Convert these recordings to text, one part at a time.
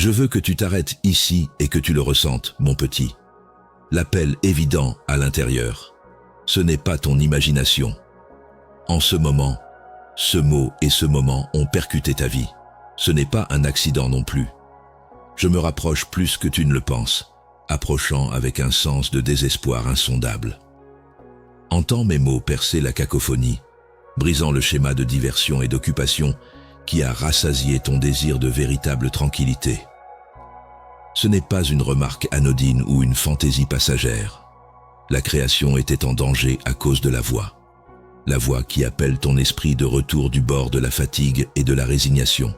Je veux que tu t'arrêtes ici et que tu le ressentes, mon petit. L'appel évident à l'intérieur. Ce n'est pas ton imagination. En ce moment, ce mot et ce moment ont percuté ta vie. Ce n'est pas un accident non plus. Je me rapproche plus que tu ne le penses, approchant avec un sens de désespoir insondable. Entends mes mots percer la cacophonie, brisant le schéma de diversion et d'occupation qui a rassasié ton désir de véritable tranquillité. Ce n'est pas une remarque anodine ou une fantaisie passagère. La création était en danger à cause de la voix qui appelle ton esprit de retour du bord de la fatigue et de la résignation.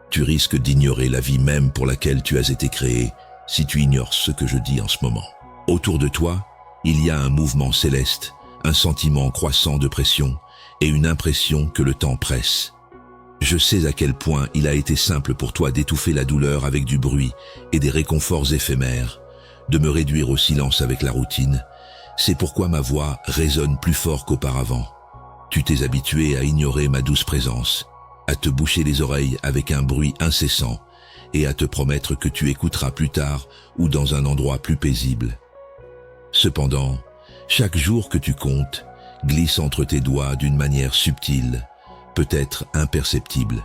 Tu risques d'ignorer la vie même pour laquelle tu as été créé si tu ignores ce que je dis en ce moment. Autour de toi, il y a un mouvement céleste, un sentiment croissant de pression et une impression que le temps presse. Je sais à quel point il a été simple pour toi d'étouffer la douleur avec du bruit et des réconforts éphémères, de me réduire au silence avec la routine. C'est pourquoi ma voix résonne plus fort qu'auparavant. Tu t'es habitué à ignorer ma douce présence, à te boucher les oreilles avec un bruit incessant et à te promettre que tu écouteras plus tard ou dans un endroit plus paisible. Cependant, chaque jour que tu comptes glisse entre tes doigts d'une manière subtile, peut-être imperceptible.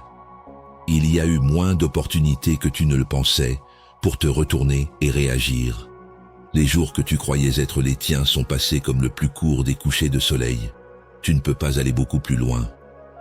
Il y a eu moins d'opportunités que tu ne le pensais pour te retourner et réagir. Les jours que tu croyais être les tiens sont passés comme le plus court des couchers de soleil. Tu ne peux pas aller beaucoup plus loin.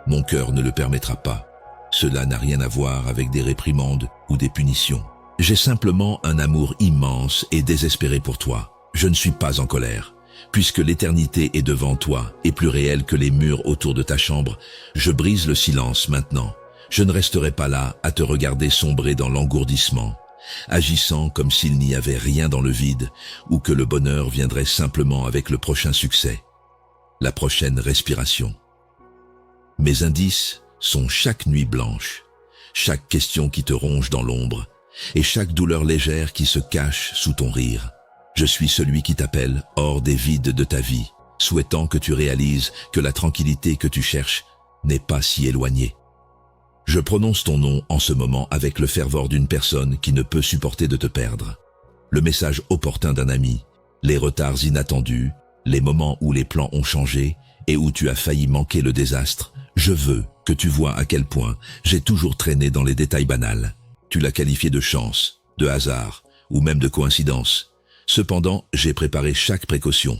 Mon cœur ne le permettra pas. Cela n'a rien à voir avec des réprimandes ou des punitions. J'ai simplement un amour immense et désespéré pour toi. Je ne suis pas en colère. Puisque l'éternité est devant toi et plus réelle que les murs autour de ta chambre, je brise le silence maintenant. Je ne resterai pas là à te regarder sombrer dans l'engourdissement, agissant comme s'il n'y avait rien dans le vide ou que le bonheur viendrait simplement avec le prochain succès, la prochaine respiration. Mes indices sont chaque nuit blanche, chaque question qui te ronge dans l'ombre et chaque douleur légère qui se cache sous ton rire. Je suis celui qui t'appelle hors des vides de ta vie, souhaitant que tu réalises que la tranquillité que tu cherches n'est pas si éloignée. Je prononce ton nom en ce moment avec le fervor d'une personne qui ne peut supporter de te perdre. Le message opportun d'un ami, les retards inattendus, les moments où les plans ont changé et où tu as failli manquer le désastre, je veux que tu vois à quel point j'ai toujours traîné dans les détails banals. Tu l'as qualifié de chance, de hasard ou même de coïncidence. Cependant, j'ai préparé chaque précaution.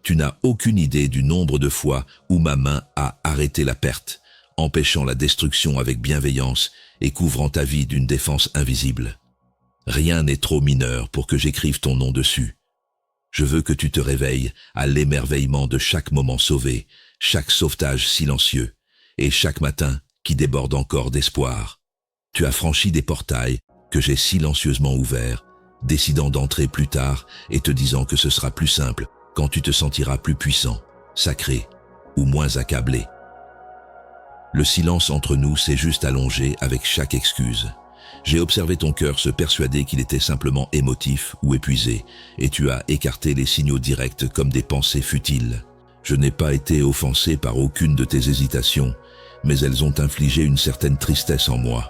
Tu n'as aucune idée du nombre de fois où ma main a arrêté la perte, empêchant la destruction avec bienveillance et couvrant ta vie d'une défense invisible. Rien n'est trop mineur pour que j'écrive ton nom dessus. Je veux que tu te réveilles à l'émerveillement de chaque moment sauvé, chaque sauvetage silencieux, et chaque matin qui déborde encore d'espoir. Tu as franchi des portails que j'ai silencieusement ouverts, décidant d'entrer plus tard et te disant que ce sera plus simple quand tu te sentiras plus puissant, sacré ou moins accablé. Le silence entre nous s'est juste allongé avec chaque excuse. J'ai observé ton cœur se persuader qu'il était simplement émotif ou épuisé, et tu as écarté les signaux directs comme des pensées futiles. Je n'ai pas été offensé par aucune de tes hésitations, mais elles ont infligé une certaine tristesse en moi.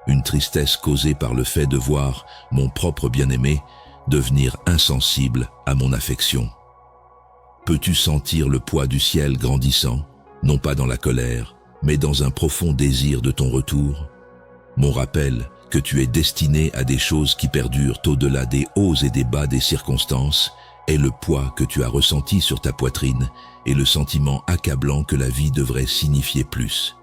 Une tristesse causée par le fait de voir mon propre bien-aimé devenir insensible à mon affection. Peux-tu sentir le poids du ciel grandissant, non pas dans la colère, mais dans un profond désir de ton retour? Mon rappel que tu es destiné à des choses qui perdurent au-delà des hauts et des bas des circonstances est le poids que tu as ressenti sur ta poitrine et le sentiment accablant que la vie devrait signifier plus.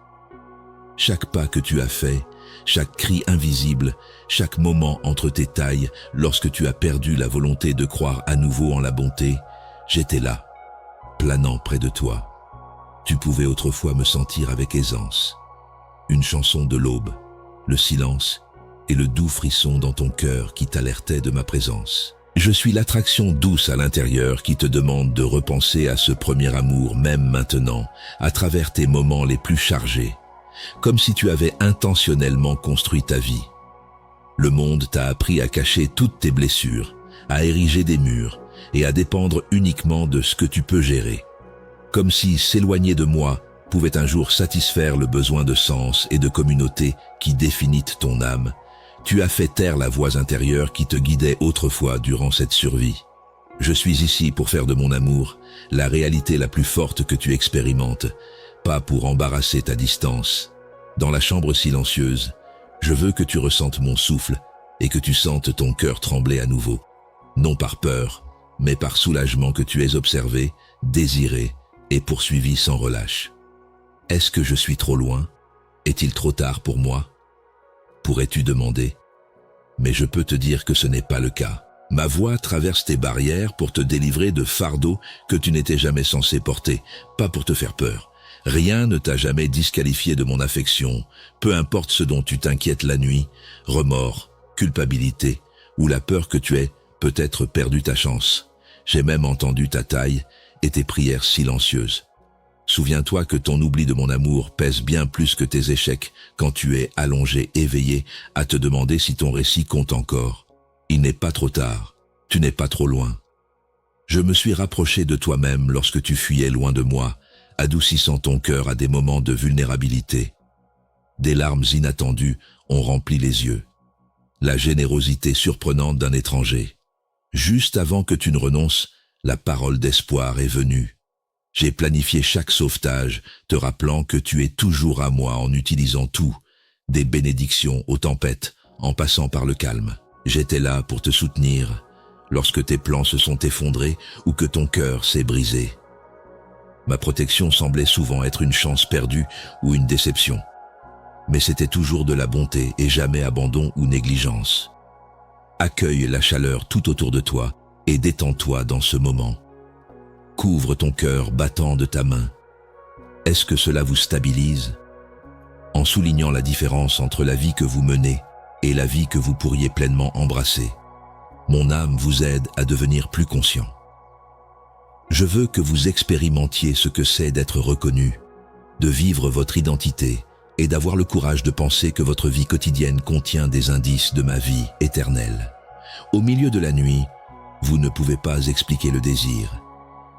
Chaque pas que tu as fait, chaque cri invisible, chaque moment entre tes tailles, lorsque tu as perdu la volonté de croire à nouveau en la bonté, j'étais là, planant près de toi. Tu pouvais autrefois me sentir avec aisance. Une chanson de l'aube, le silence et le doux frisson dans ton cœur qui t'alertait de ma présence. Je suis l'attraction douce à l'intérieur qui te demande de repenser à ce premier amour même maintenant, à travers tes moments les plus chargés, comme si tu avais intentionnellement construit ta vie. Le monde t'a appris à cacher toutes tes blessures, à ériger des murs et à dépendre uniquement de ce que tu peux gérer. Comme si s'éloigner de moi pouvait un jour satisfaire le besoin de sens et de communauté qui définit ton âme, Tu as fait taire la voix intérieure qui te guidait autrefois durant cette survie. Je suis ici pour faire de mon amour la réalité la plus forte que tu expérimentes, pas pour embarrasser ta distance. Dans la chambre silencieuse, je veux que tu ressentes mon souffle et que tu sentes ton cœur trembler à nouveau. Non par peur, mais par soulagement que tu es observé, désiré et poursuivi sans relâche. Est-ce que je suis trop loin? Est-il trop tard pour moi? Pourrais-tu demander? Mais je peux te dire que ce n'est pas le cas. Ma voix traverse tes barrières pour te délivrer de fardeaux que tu n'étais jamais censé porter, pas pour te faire peur. Rien ne t'a jamais disqualifié de mon affection, peu importe ce dont tu t'inquiètes la nuit, remords, culpabilité, ou la peur que tu aies peut-être perdu ta chance. J'ai même entendu ta taille et tes prières silencieuses. Souviens-toi que ton oubli de mon amour pèse bien plus que tes échecs quand tu es allongé, éveillé, à te demander si ton récit compte encore. Il n'est pas trop tard, tu n'es pas trop loin. Je me suis rapproché de toi-même lorsque tu fuyais loin de moi, adoucissant ton cœur à des moments de vulnérabilité. Des larmes inattendues ont rempli les yeux. La générosité surprenante d'un étranger. Juste avant que tu ne renonces, la parole d'espoir est venue. J'ai planifié chaque sauvetage, te rappelant que tu es toujours à moi en utilisant tout, des bénédictions aux tempêtes, en passant par le calme. J'étais là pour te soutenir lorsque tes plans se sont effondrés ou que ton cœur s'est brisé. Ma protection semblait souvent être une chance perdue ou une déception. Mais c'était toujours de la bonté et jamais abandon ou négligence. Accueille la chaleur tout autour de toi et détends-toi dans ce moment. Couvre ton cœur battant de ta main. Est-ce que cela vous stabilise? En soulignant la différence entre la vie que vous menez et la vie que vous pourriez pleinement embrasser, mon âme vous aide à devenir plus conscient. Je veux que vous expérimentiez ce que c'est d'être reconnu, de vivre votre identité et d'avoir le courage de penser que votre vie quotidienne contient des indices de ma vie éternelle. Au milieu de la nuit, vous ne pouvez pas expliquer le désir.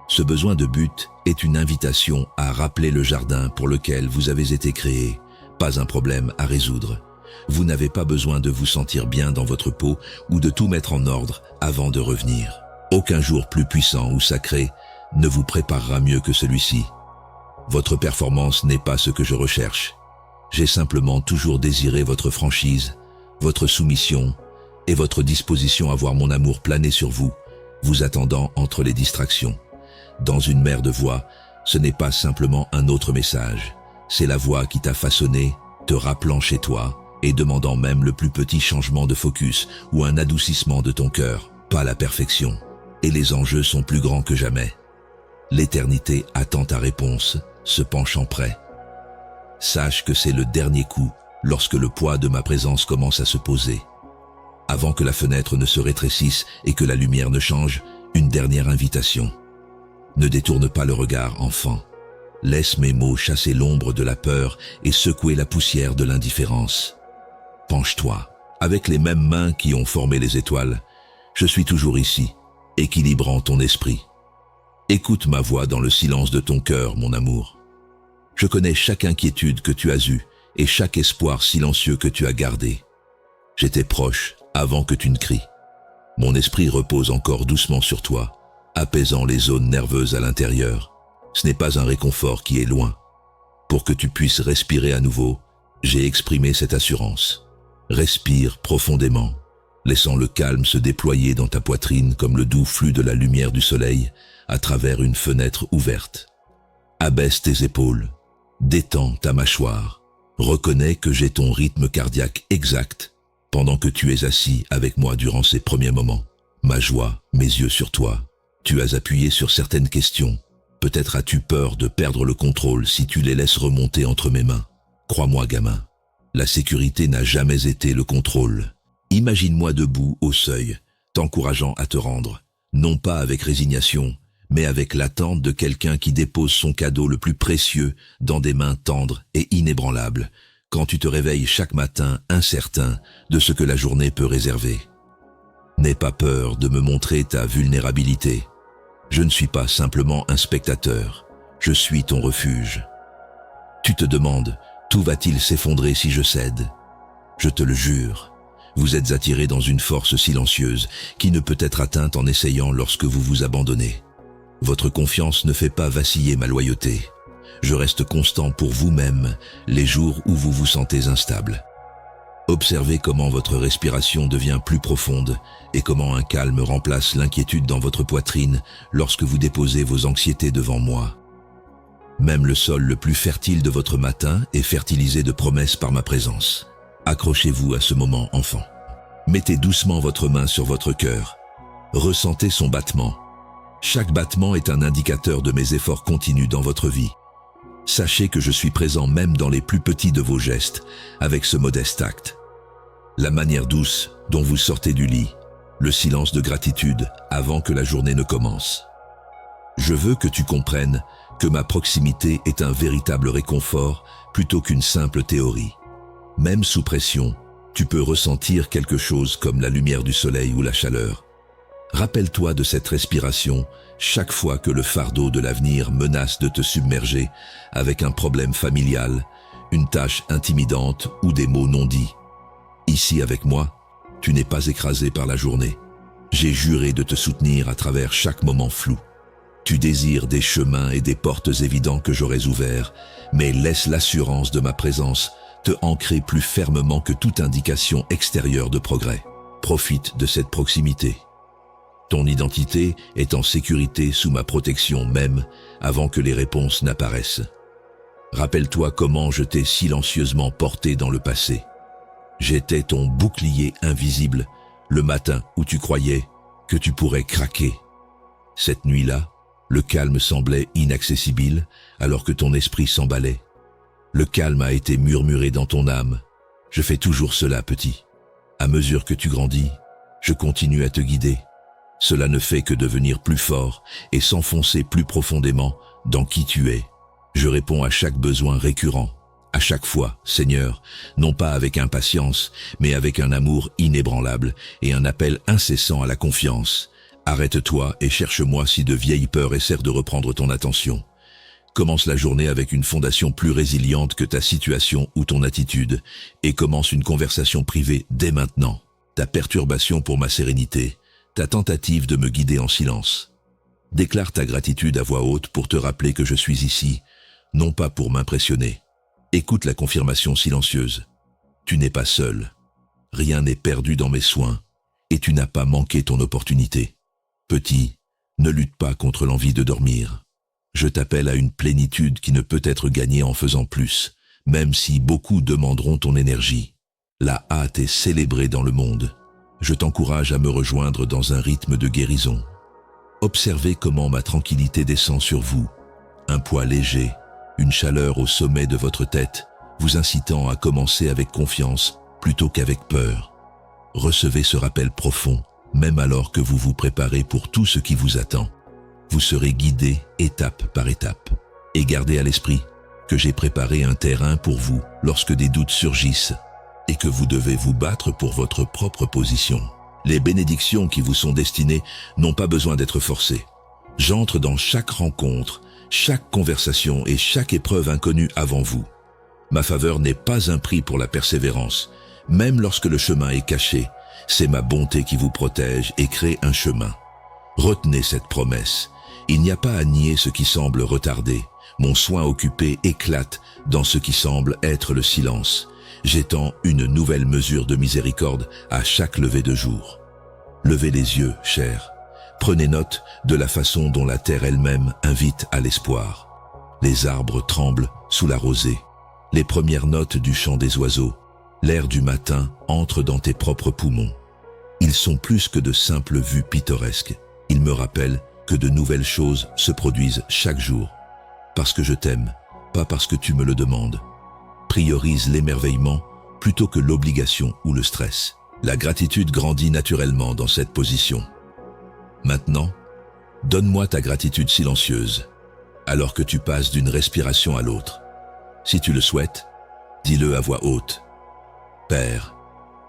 Ce besoin de but est une invitation à rappeler le jardin pour lequel vous avez été créé, pas un problème à résoudre. Vous n'avez pas besoin de vous sentir bien dans votre peau ou de tout mettre en ordre avant de revenir. Aucun jour plus puissant ou sacré ne vous préparera mieux que celui-ci. Votre performance n'est pas ce que je recherche. J'ai simplement toujours désiré votre franchise, votre soumission et votre disposition à voir mon amour planer sur vous, vous attendant entre les distractions. Dans une mer de voix, ce n'est pas simplement un autre message. C'est la voix qui t'a façonné, te rappelant chez toi et demandant même le plus petit changement de focus ou un adoucissement de ton cœur, pas la perfection. Et les enjeux sont plus grands que jamais. L'éternité attend ta réponse, se penchant près. Sache que c'est le dernier coup lorsque le poids de ma présence commence à se poser. Avant que la fenêtre ne se rétrécisse et que la lumière ne change, une dernière invitation. Ne détourne pas le regard, enfant. Laisse mes mots chasser l'ombre de la peur et secouer la poussière de l'indifférence. Penche-toi. Avec les mêmes mains qui ont formé les étoiles, je suis toujours ici, équilibrant ton esprit. Écoute ma voix dans le silence de ton cœur, mon amour. Je connais chaque inquiétude que tu as eue et chaque espoir silencieux que tu as gardé. J'étais proche avant que tu ne cries. Mon esprit repose encore doucement sur toi, apaisant les zones nerveuses à l'intérieur. Ce n'est pas un réconfort qui est loin. Pour que tu puisses respirer à nouveau, j'ai exprimé cette assurance. Respire profondément, laissant le calme se déployer dans ta poitrine comme le doux flux de la lumière du soleil à travers une fenêtre ouverte. Abaisse tes épaules, détends ta mâchoire, reconnais que j'ai ton rythme cardiaque exact pendant que tu es assis avec moi durant ces premiers moments. Ma joie, mes yeux sur toi. Tu as appuyé sur certaines questions. Peut-être as-tu peur de perdre le contrôle si tu les laisses remonter entre mes mains. Crois-moi, gamin, la sécurité n'a jamais été le contrôle. Imagine-moi debout au seuil, t'encourageant à te rendre, non pas avec résignation, mais avec l'attente de quelqu'un qui dépose son cadeau le plus précieux dans des mains tendres et inébranlables, quand tu te réveilles chaque matin incertain de ce que la journée peut réserver. N'aie pas peur de me montrer ta vulnérabilité. Je ne suis pas simplement un spectateur, je suis ton refuge. Tu te demandes, tout va-t-il s'effondrer si je cède? Je te le jure, Vous êtes attiré dans une force silencieuse qui ne peut être atteinte en essayant lorsque vous vous abandonnez. Votre confiance ne fait pas vaciller ma loyauté. Je reste constant pour vous-même les jours où vous vous sentez instable. Observez comment votre respiration devient plus profonde et comment un calme remplace l'inquiétude dans votre poitrine lorsque vous déposez vos anxiétés devant moi. Même le sol le plus fertile de votre matin est fertilisé de promesses par ma présence. Accrochez-vous à ce moment, enfant. Mettez doucement votre main sur votre cœur. Ressentez son battement. Chaque battement est un indicateur de mes efforts continus dans votre vie. Sachez que je suis présent même dans les plus petits de vos gestes, avec ce modeste acte. La manière douce dont vous sortez du lit, le silence de gratitude avant que la journée ne commence. Je veux que tu comprennes que ma proximité est un véritable réconfort plutôt qu'une simple théorie. Même sous pression, tu peux ressentir quelque chose comme la lumière du soleil ou la chaleur. Rappelle-toi de cette respiration chaque fois que le fardeau de l'avenir menace de te submerger avec un problème familial, une tâche intimidante ou des mots non dits. Ici avec moi, tu n'es pas écrasé par la journée. J'ai juré de te soutenir à travers chaque moment flou. Tu désires des chemins et des portes évidents que j'aurais ouverts, mais laisse l'assurance de ma présence te ancrer plus fermement que toute indication extérieure de progrès. Profite de cette proximité. Ton identité est en sécurité sous ma protection même avant que les réponses n'apparaissent. Rappelle-toi comment je t'ai silencieusement porté dans le passé. J'étais ton bouclier invisible le matin où tu croyais que tu pourrais craquer. Cette nuit-là, le calme semblait inaccessible alors que ton esprit s'emballait. Le calme a été murmuré dans ton âme. Je fais toujours cela, petit. À mesure que tu grandis, je continue à te guider. Cela ne fait que devenir plus fort et s'enfoncer plus profondément dans qui tu es. Je réponds à chaque besoin récurrent, à chaque fois, Seigneur, non pas avec impatience, mais avec un amour inébranlable et un appel incessant à la confiance. Arrête-toi et cherche-moi si de vieilles peurs essaient de reprendre ton attention. Commence la journée avec une fondation plus résiliente que ta situation ou ton attitude et commence une conversation privée dès maintenant. Ta perturbation pour ma sérénité, ta tentative de me guider en silence. Déclare ta gratitude à voix haute pour te rappeler que je suis ici, non pas pour m'impressionner. Écoute la confirmation silencieuse. Tu n'es pas seul. Rien n'est perdu dans mes soins et tu n'as pas manqué ton opportunité. Petit, ne lutte pas contre l'envie de dormir. Je t'appelle à une plénitude qui ne peut être gagnée en faisant plus, même si beaucoup demanderont ton énergie. La hâte est célébrée dans le monde. Je t'encourage à me rejoindre dans un rythme de guérison. Observez comment ma tranquillité descend sur vous. Un poids léger, une chaleur au sommet de votre tête, vous incitant à commencer avec confiance plutôt qu'avec peur. Recevez ce rappel profond, même alors que vous vous préparez pour tout ce qui vous attend. Vous serez guidé étape par étape. Et gardez à l'esprit que j'ai préparé un terrain pour vous lorsque des doutes surgissent et que vous devez vous battre pour votre propre position. Les bénédictions qui vous sont destinées n'ont pas besoin d'être forcées. J'entre dans chaque rencontre, chaque conversation et chaque épreuve inconnue avant vous. Ma faveur n'est pas un prix pour la persévérance. Même lorsque le chemin est caché, c'est ma bonté qui vous protège et crée un chemin. Retenez cette promesse. Il n'y a pas à nier ce qui semble retardé. Mon soin occupé éclate dans ce qui semble être le silence. J'étends une nouvelle mesure de miséricorde à chaque lever de jour. Levez les yeux, chers. Prenez note de la façon dont la terre elle-même invite à l'espoir. Les arbres tremblent sous la rosée. Les premières notes du chant des oiseaux, l'air du matin entre dans tes propres poumons. Ils sont plus que de simples vues pittoresques. Ils me rappellent que de nouvelles choses se produisent chaque jour. Parce que je t'aime, pas parce que tu me le demandes. Priorise l'émerveillement plutôt que l'obligation ou le stress. La gratitude grandit naturellement dans cette position. Maintenant, donne-moi ta gratitude silencieuse, alors que tu passes d'une respiration à l'autre. Si tu le souhaites, dis-le à voix haute. Père,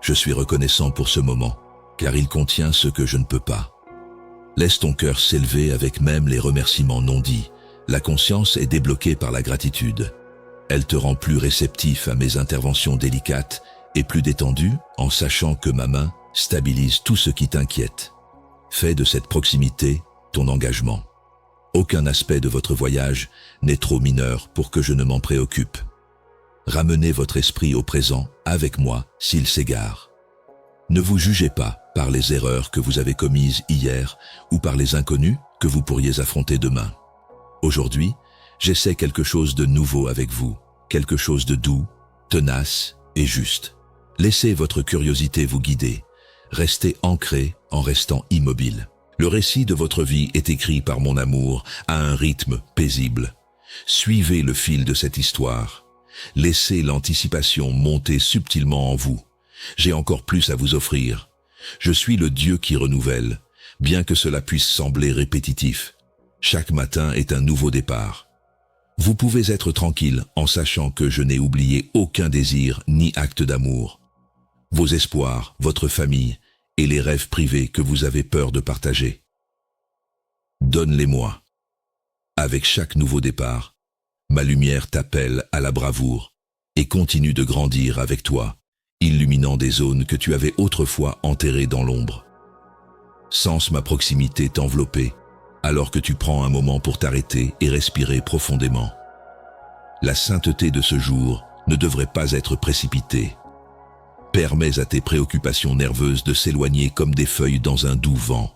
je suis reconnaissant pour ce moment, car il contient ce que je ne peux pas. Laisse ton cœur s'élever avec même les remerciements non dits. La conscience est débloquée par la gratitude. Elle te rend plus réceptif à mes interventions délicates et plus détendu en sachant que ma main stabilise tout ce qui t'inquiète. Fais de cette proximité ton engagement. Aucun aspect de votre voyage n'est trop mineur pour que je ne m'en préoccupe. Ramenez votre esprit au présent avec moi s'il s'égare. Ne vous jugez pas par les erreurs que vous avez commises hier ou par les inconnus que vous pourriez affronter demain. Aujourd'hui, j'essaie quelque chose de nouveau avec vous, quelque chose de doux, tenace et juste. Laissez votre curiosité vous guider. Restez ancré en restant immobile. Le récit de votre vie est écrit par mon amour à un rythme paisible. Suivez le fil de cette histoire. Laissez l'anticipation monter subtilement en vous. J'ai encore plus à vous offrir. Je suis le Dieu qui renouvelle, bien que cela puisse sembler répétitif. Chaque matin est un nouveau départ. Vous pouvez être tranquille en sachant que je n'ai oublié aucun désir ni acte d'amour. Vos espoirs, votre famille et les rêves privés que vous avez peur de partager. Donne-les-moi. Avec chaque nouveau départ, ma lumière t'appelle à la bravoure et continue de grandir avec toi, illuminant des zones que tu avais autrefois enterrées dans l'ombre. Sens ma proximité t'envelopper, alors que tu prends un moment pour t'arrêter et respirer profondément. La sainteté de ce jour ne devrait pas être précipitée. Permets à tes préoccupations nerveuses de s'éloigner comme des feuilles dans un doux vent.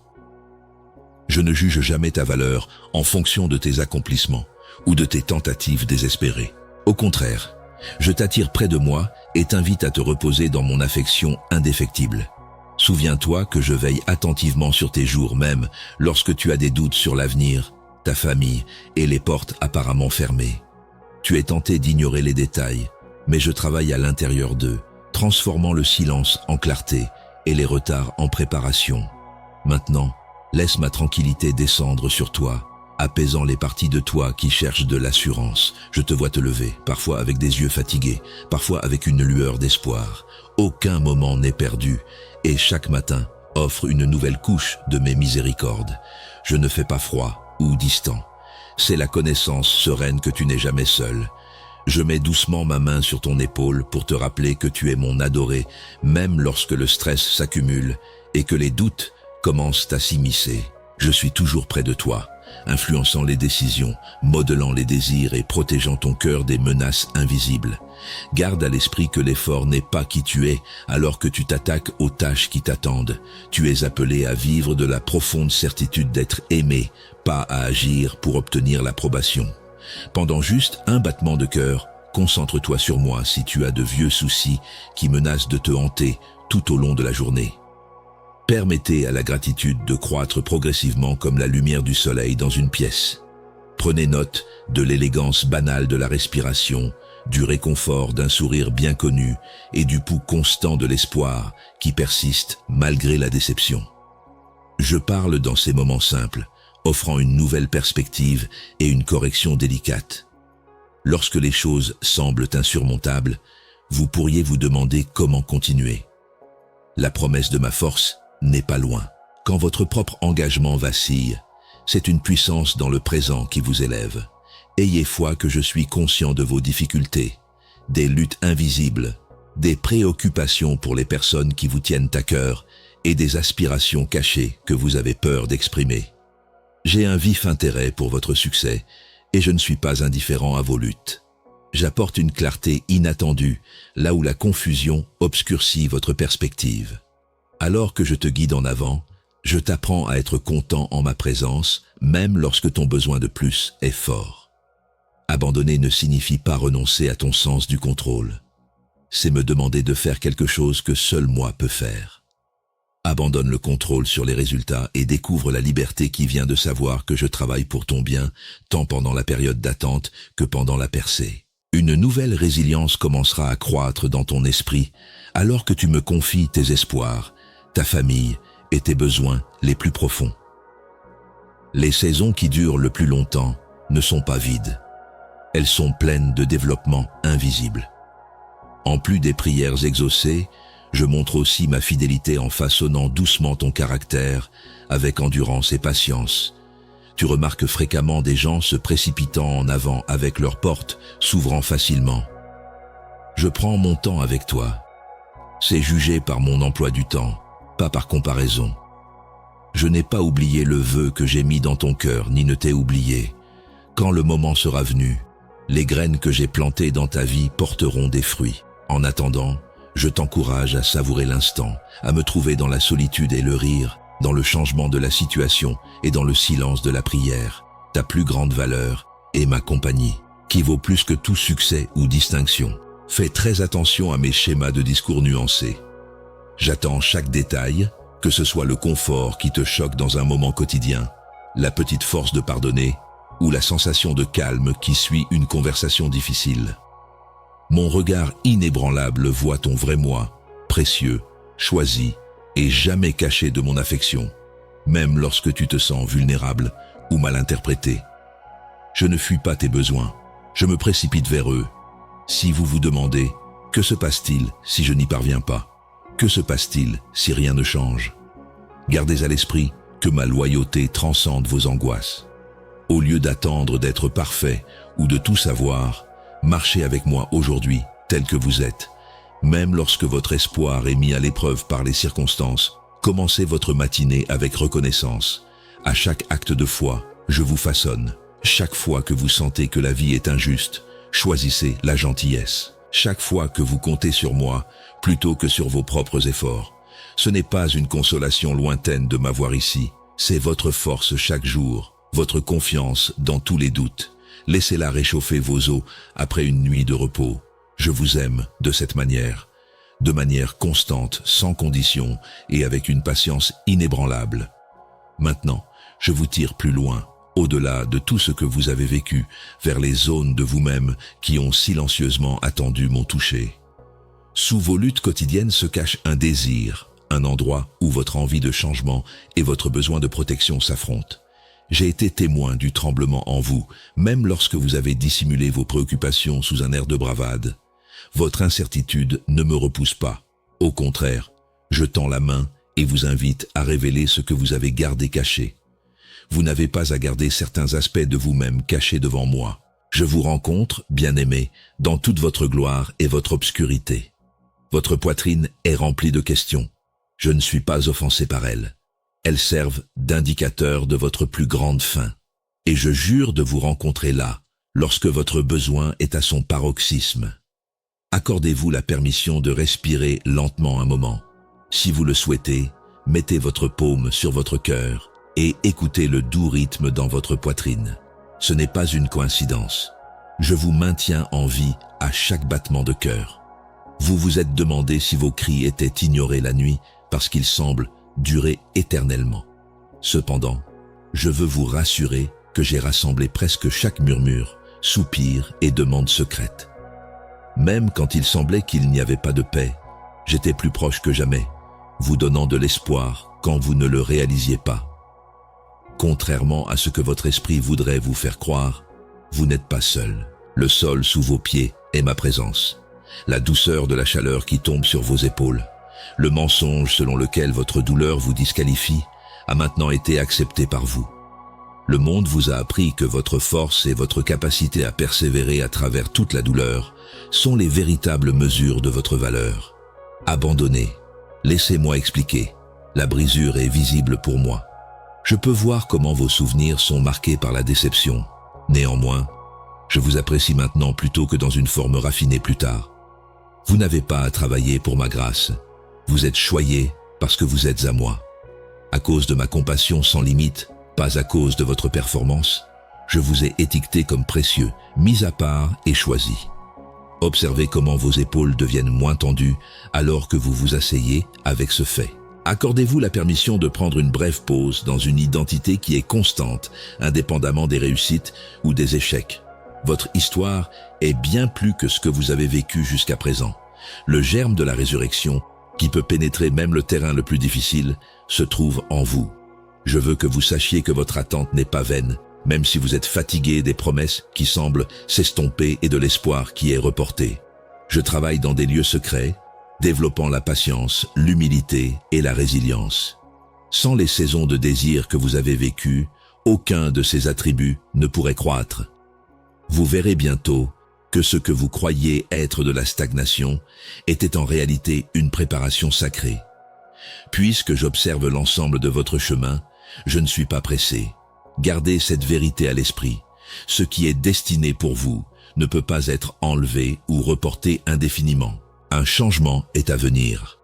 Je ne juge jamais ta valeur en fonction de tes accomplissements ou de tes tentatives désespérées. Au contraire, je t'attire près de moi et t'invite à te reposer dans mon affection indéfectible. Souviens-toi que je veille attentivement sur tes jours même lorsque tu as des doutes sur l'avenir, ta famille et les portes apparemment fermées. Tu es tenté d'ignorer les détails, mais je travaille à l'intérieur d'eux, transformant le silence en clarté et les retards en préparation. Maintenant, laisse ma tranquillité descendre sur toi, apaisant les parties de toi qui cherchent de l'assurance. Je te vois te lever, parfois avec des yeux fatigués, parfois avec une lueur d'espoir. Aucun moment n'est perdu, et chaque matin offre une nouvelle couche de mes miséricordes. Je ne fais pas froid ou distant. C'est la connaissance sereine que tu n'es jamais seul. Je mets doucement ma main sur ton épaule pour te rappeler que tu es mon adoré, même lorsque le stress s'accumule et que les doutes commencent à s'immiscer. Je suis toujours près de toi, influençant les décisions, modelant les désirs et protégeant ton cœur des menaces invisibles. Garde à l'esprit que l'effort n'est pas qui tu es, alors que tu t'attaques aux tâches qui t'attendent. Tu es appelé à vivre de la profonde certitude d'être aimé, pas à agir pour obtenir l'approbation. Pendant juste un battement de cœur, concentre-toi sur moi si tu as de vieux soucis qui menacent de te hanter tout au long de la journée. Permettez à la gratitude de croître progressivement comme la lumière du soleil dans une pièce. Prenez note de l'élégance banale de la respiration, du réconfort d'un sourire bien connu et du pouls constant de l'espoir qui persiste malgré la déception. Je parle dans ces moments simples, offrant une nouvelle perspective et une correction délicate. Lorsque les choses semblent insurmontables, vous pourriez vous demander comment continuer. La promesse de ma force n'est pas loin. Quand votre propre engagement vacille, c'est une puissance dans le présent qui vous élève. Ayez foi que je suis conscient de vos difficultés, des luttes invisibles, des préoccupations pour les personnes qui vous tiennent à cœur et des aspirations cachées que vous avez peur d'exprimer. J'ai un vif intérêt pour votre succès et je ne suis pas indifférent à vos luttes. J'apporte une clarté inattendue là où la confusion obscurcit votre perspective. Alors que je te guide en avant, je t'apprends à être content en ma présence, même lorsque ton besoin de plus est fort. Abandonner ne signifie pas renoncer à ton sens du contrôle. C'est me demander de faire quelque chose que seul moi peux faire. Abandonne le contrôle sur les résultats et découvre la liberté qui vient de savoir que je travaille pour ton bien, tant pendant la période d'attente que pendant la percée. Une nouvelle résilience commencera à croître dans ton esprit alors que tu me confies tes espoirs, ta famille et tes besoins les plus profonds. Les saisons qui durent le plus longtemps ne sont pas vides. Elles sont pleines de développement invisible. En plus des prières exaucées, je montre aussi ma fidélité en façonnant doucement ton caractère avec endurance et patience. Tu remarques fréquemment des gens se précipitant en avant avec leurs portes s'ouvrant facilement. Je prends mon temps avec toi, c'est jugé par mon emploi du temps, pas par comparaison. Je n'ai pas oublié le vœu que j'ai mis dans ton cœur, ni ne t'ai oublié. Quand le moment sera venu, les graines que j'ai plantées dans ta vie porteront des fruits. En attendant, je t'encourage à savourer l'instant, à me trouver dans la solitude et le rire, dans le changement de la situation et dans le silence de la prière. Ta plus grande valeur est ma compagnie, qui vaut plus que tout succès ou distinction. Fais très attention à mes schémas de discours nuancés. J'attends chaque détail, que ce soit le confort qui te choque dans un moment quotidien, la petite force de pardonner ou la sensation de calme qui suit une conversation difficile. Mon regard inébranlable voit ton vrai moi, précieux, choisi et jamais caché de mon affection, même lorsque tu te sens vulnérable ou mal interprété. Je ne fuis pas tes besoins, je me précipite vers eux. Si vous vous demandez, que se passe-t-il si je n'y parviens pas? Que se passe-t-il si rien ne change? Gardez à l'esprit que ma loyauté transcende vos angoisses. Au lieu d'attendre d'être parfait ou de tout savoir, marchez avec moi aujourd'hui tel que vous êtes. Même lorsque votre espoir est mis à l'épreuve par les circonstances, commencez votre matinée avec reconnaissance. À chaque acte de foi, je vous façonne. Chaque fois que vous sentez que la vie est injuste, choisissez la gentillesse. Chaque fois que vous comptez sur moi, plutôt que sur vos propres efforts, ce n'est pas une consolation lointaine de m'avoir ici, c'est votre force chaque jour, votre confiance dans tous les doutes. Laissez-la réchauffer vos os après une nuit de repos. Je vous aime de cette manière, de manière constante, sans condition et avec une patience inébranlable. Maintenant, je vous tire plus loin, au-delà de tout ce que vous avez vécu, vers les zones de vous-même qui ont silencieusement attendu mon toucher. Sous vos luttes quotidiennes se cache un désir, un endroit où votre envie de changement et votre besoin de protection s'affrontent. J'ai été témoin du tremblement en vous, même lorsque vous avez dissimulé vos préoccupations sous un air de bravade. Votre incertitude ne me repousse pas. Au contraire, je tends la main et vous invite à révéler ce que vous avez gardé caché. Vous n'avez pas à garder certains aspects de vous-même cachés devant moi. Je vous rencontre, bien-aimé, dans toute votre gloire et votre obscurité. Votre poitrine est remplie de questions. Je ne suis pas offensé par elles. Elles servent d'indicateur de votre plus grande faim. Et je jure de vous rencontrer là, lorsque votre besoin est à son paroxysme. Accordez-vous la permission de respirer lentement un moment. Si vous le souhaitez, mettez votre paume sur votre cœur et écoutez le doux rythme dans votre poitrine. Ce n'est pas une coïncidence. Je vous maintiens en vie à chaque battement de cœur. Vous vous êtes demandé si vos cris étaient ignorés la nuit parce qu'ils semblent durer éternellement. Cependant, je veux vous rassurer que j'ai rassemblé presque chaque murmure, soupir et demande secrète. Même quand il semblait qu'il n'y avait pas de paix, j'étais plus proche que jamais, vous donnant de l'espoir quand vous ne le réalisiez pas. Contrairement à ce que votre esprit voudrait vous faire croire, vous n'êtes pas seul. Le sol sous vos pieds est ma présence. La douceur de la chaleur qui tombe sur vos épaules. Le mensonge selon lequel votre douleur vous disqualifie a maintenant été accepté par vous. Le monde vous a appris que votre force et votre capacité à persévérer à travers toute la douleur sont les véritables mesures de votre valeur. Abandonnez. Laissez-moi expliquer. La brisure est visible pour moi. Je peux voir comment vos souvenirs sont marqués par la déception. Néanmoins, je vous apprécie maintenant plutôt que dans une forme raffinée plus tard. Vous n'avez pas à travailler pour ma grâce. Vous êtes choyé parce que vous êtes à moi. À cause de ma compassion sans limite, pas à cause de votre performance, je vous ai étiqueté comme précieux, mis à part et choisi. Observez comment vos épaules deviennent moins tendues alors que vous vous asseyez avec ce fait. Accordez-vous la permission de prendre une brève pause dans une identité qui est constante, indépendamment des réussites ou des échecs. Votre histoire est bien plus que ce que vous avez vécu jusqu'à présent. Le germe de la résurrection, qui peut pénétrer même le terrain le plus difficile, se trouve en vous. Je veux que vous sachiez que votre attente n'est pas vaine, même si vous êtes fatigué des promesses qui semblent s'estomper et de l'espoir qui est reporté. Je travaille dans des lieux secrets, développant la patience, l'humilité et la résilience. Sans les saisons de désir que vous avez vécues, aucun de ces attributs ne pourrait croître. Vous verrez bientôt que ce que vous croyiez être de la stagnation était en réalité une préparation sacrée. Puisque j'observe l'ensemble de votre chemin, je ne suis pas pressé. Gardez cette vérité à l'esprit. Ce qui est destiné pour vous ne peut pas être enlevé ou reporté indéfiniment. Un changement est à venir.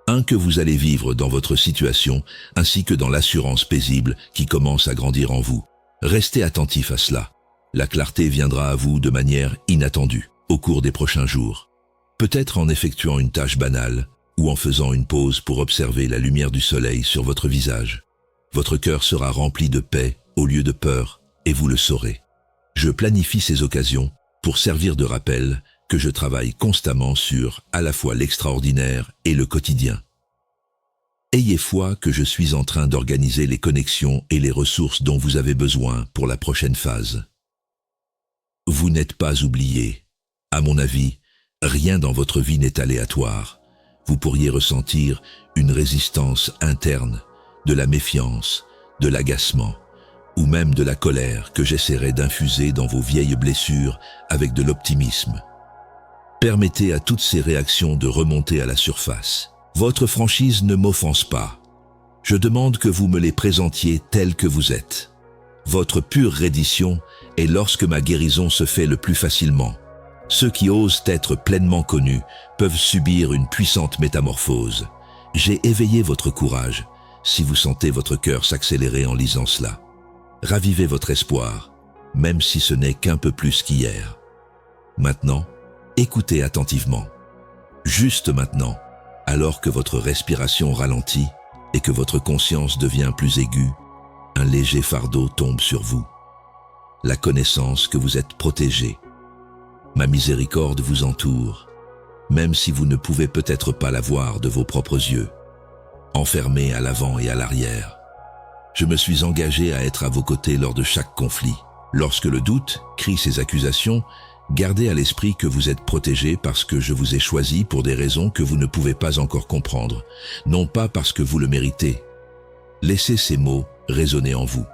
Un que vous allez vivre dans votre situation ainsi que dans l'assurance paisible qui commence à grandir en vous. Restez attentif à cela. La clarté viendra à vous de manière inattendue au cours des prochains jours. Peut-être en effectuant une tâche banale ou en faisant une pause pour observer la lumière du soleil sur votre visage. Votre cœur sera rempli de paix au lieu de peur et vous le saurez. Je planifie ces occasions pour servir de rappel que je travaille constamment sur à la fois l'extraordinaire et le quotidien. Ayez foi que je suis en train d'organiser les connexions et les ressources dont vous avez besoin pour la prochaine phase. Vous n'êtes pas oublié. À mon avis, rien dans votre vie n'est aléatoire. Vous pourriez ressentir une résistance interne, de la méfiance, de l'agacement, ou même de la colère que j'essaierai d'infuser dans vos vieilles blessures avec de l'optimisme. Permettez à toutes ces réactions de remonter à la surface. Votre franchise ne m'offense pas. Je demande que vous me les présentiez telles que vous êtes. Votre pure reddition est lorsque ma guérison se fait le plus facilement. Ceux qui osent être pleinement connus peuvent subir une puissante métamorphose. J'ai éveillé votre courage, si vous sentez votre cœur s'accélérer en lisant cela. Ravivez votre espoir, même si ce n'est qu'un peu plus qu'hier. Maintenant, écoutez attentivement. Juste maintenant, alors que votre respiration ralentit et que votre conscience devient plus aiguë, un léger fardeau tombe sur vous. La connaissance que vous êtes protégé. Ma miséricorde vous entoure, même si vous ne pouvez peut-être pas la voir de vos propres yeux. Enfermé à l'avant et à l'arrière. Je me suis engagé à être à vos côtés lors de chaque conflit. Lorsque le doute crie ses accusations, gardez à l'esprit que vous êtes protégé parce que je vous ai choisi pour des raisons que vous ne pouvez pas encore comprendre, non pas parce que vous le méritez. Laissez ces mots résonner en vous.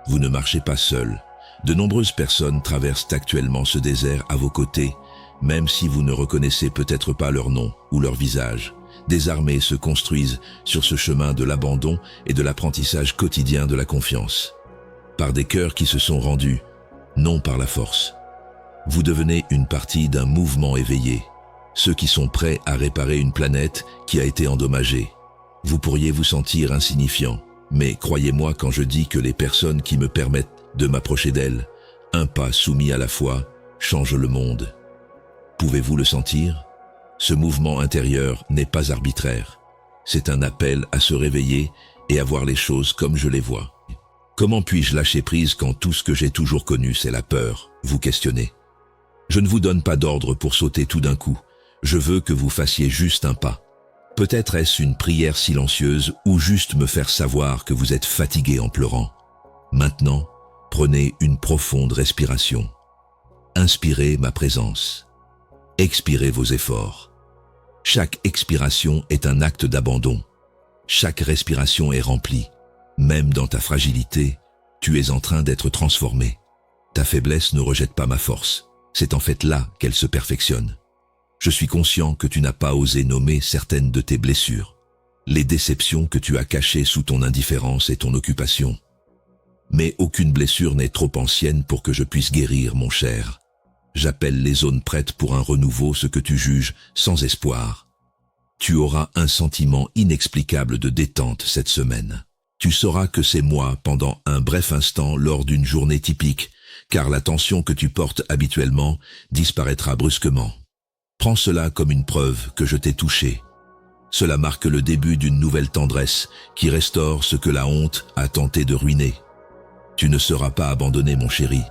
Vous ne marchez pas seul. De nombreuses personnes traversent actuellement ce désert à vos côtés, même si vous ne reconnaissez peut-être pas leur nom ou leur visage. Des armées se construisent sur ce chemin de l'abandon et de l'apprentissage quotidien de la confiance. Par des cœurs qui se sont rendus, non par la force. Vous devenez une partie d'un mouvement éveillé, ceux qui sont prêts à réparer une planète qui a été endommagée. Vous pourriez vous sentir insignifiant, mais croyez-moi quand je dis que les personnes qui me permettent de m'approcher d'elles, un pas soumis à la foi, changent le monde. Pouvez-vous le sentir ? Ce mouvement intérieur n'est pas arbitraire. C'est un appel à se réveiller et à voir les choses comme je les vois. Comment puis-je lâcher prise quand tout ce que j'ai toujours connu, c'est la peur ? Vous questionnez. Je ne vous donne pas d'ordre pour sauter tout d'un coup. Je veux que vous fassiez juste un pas. Peut-être est-ce une prière silencieuse ou juste me faire savoir que vous êtes fatigué en pleurant. Maintenant, prenez une profonde respiration. Inspirez ma présence. Expirez vos efforts. Chaque expiration est un acte d'abandon. Chaque respiration est remplie. Même dans ta fragilité, tu es en train d'être transformé. Ta faiblesse ne rejette pas ma force. C'est en fait là qu'elle se perfectionne. Je suis conscient que tu n'as pas osé nommer certaines de tes blessures, les déceptions que tu as cachées sous ton indifférence et ton occupation. Mais aucune blessure n'est trop ancienne pour que je puisse guérir, mon cher. J'appelle les zones prêtes pour un renouveau ce que tu juges sans espoir. Tu auras un sentiment inexplicable de détente cette semaine. Tu sauras que c'est moi pendant un bref instant lors d'une journée typique, car la tension que tu portes habituellement disparaîtra brusquement. Prends cela comme une preuve que je t'ai touché. Cela marque le début d'une nouvelle tendresse qui restaure ce que la honte a tenté de ruiner. Tu ne seras pas abandonné, mon chéri.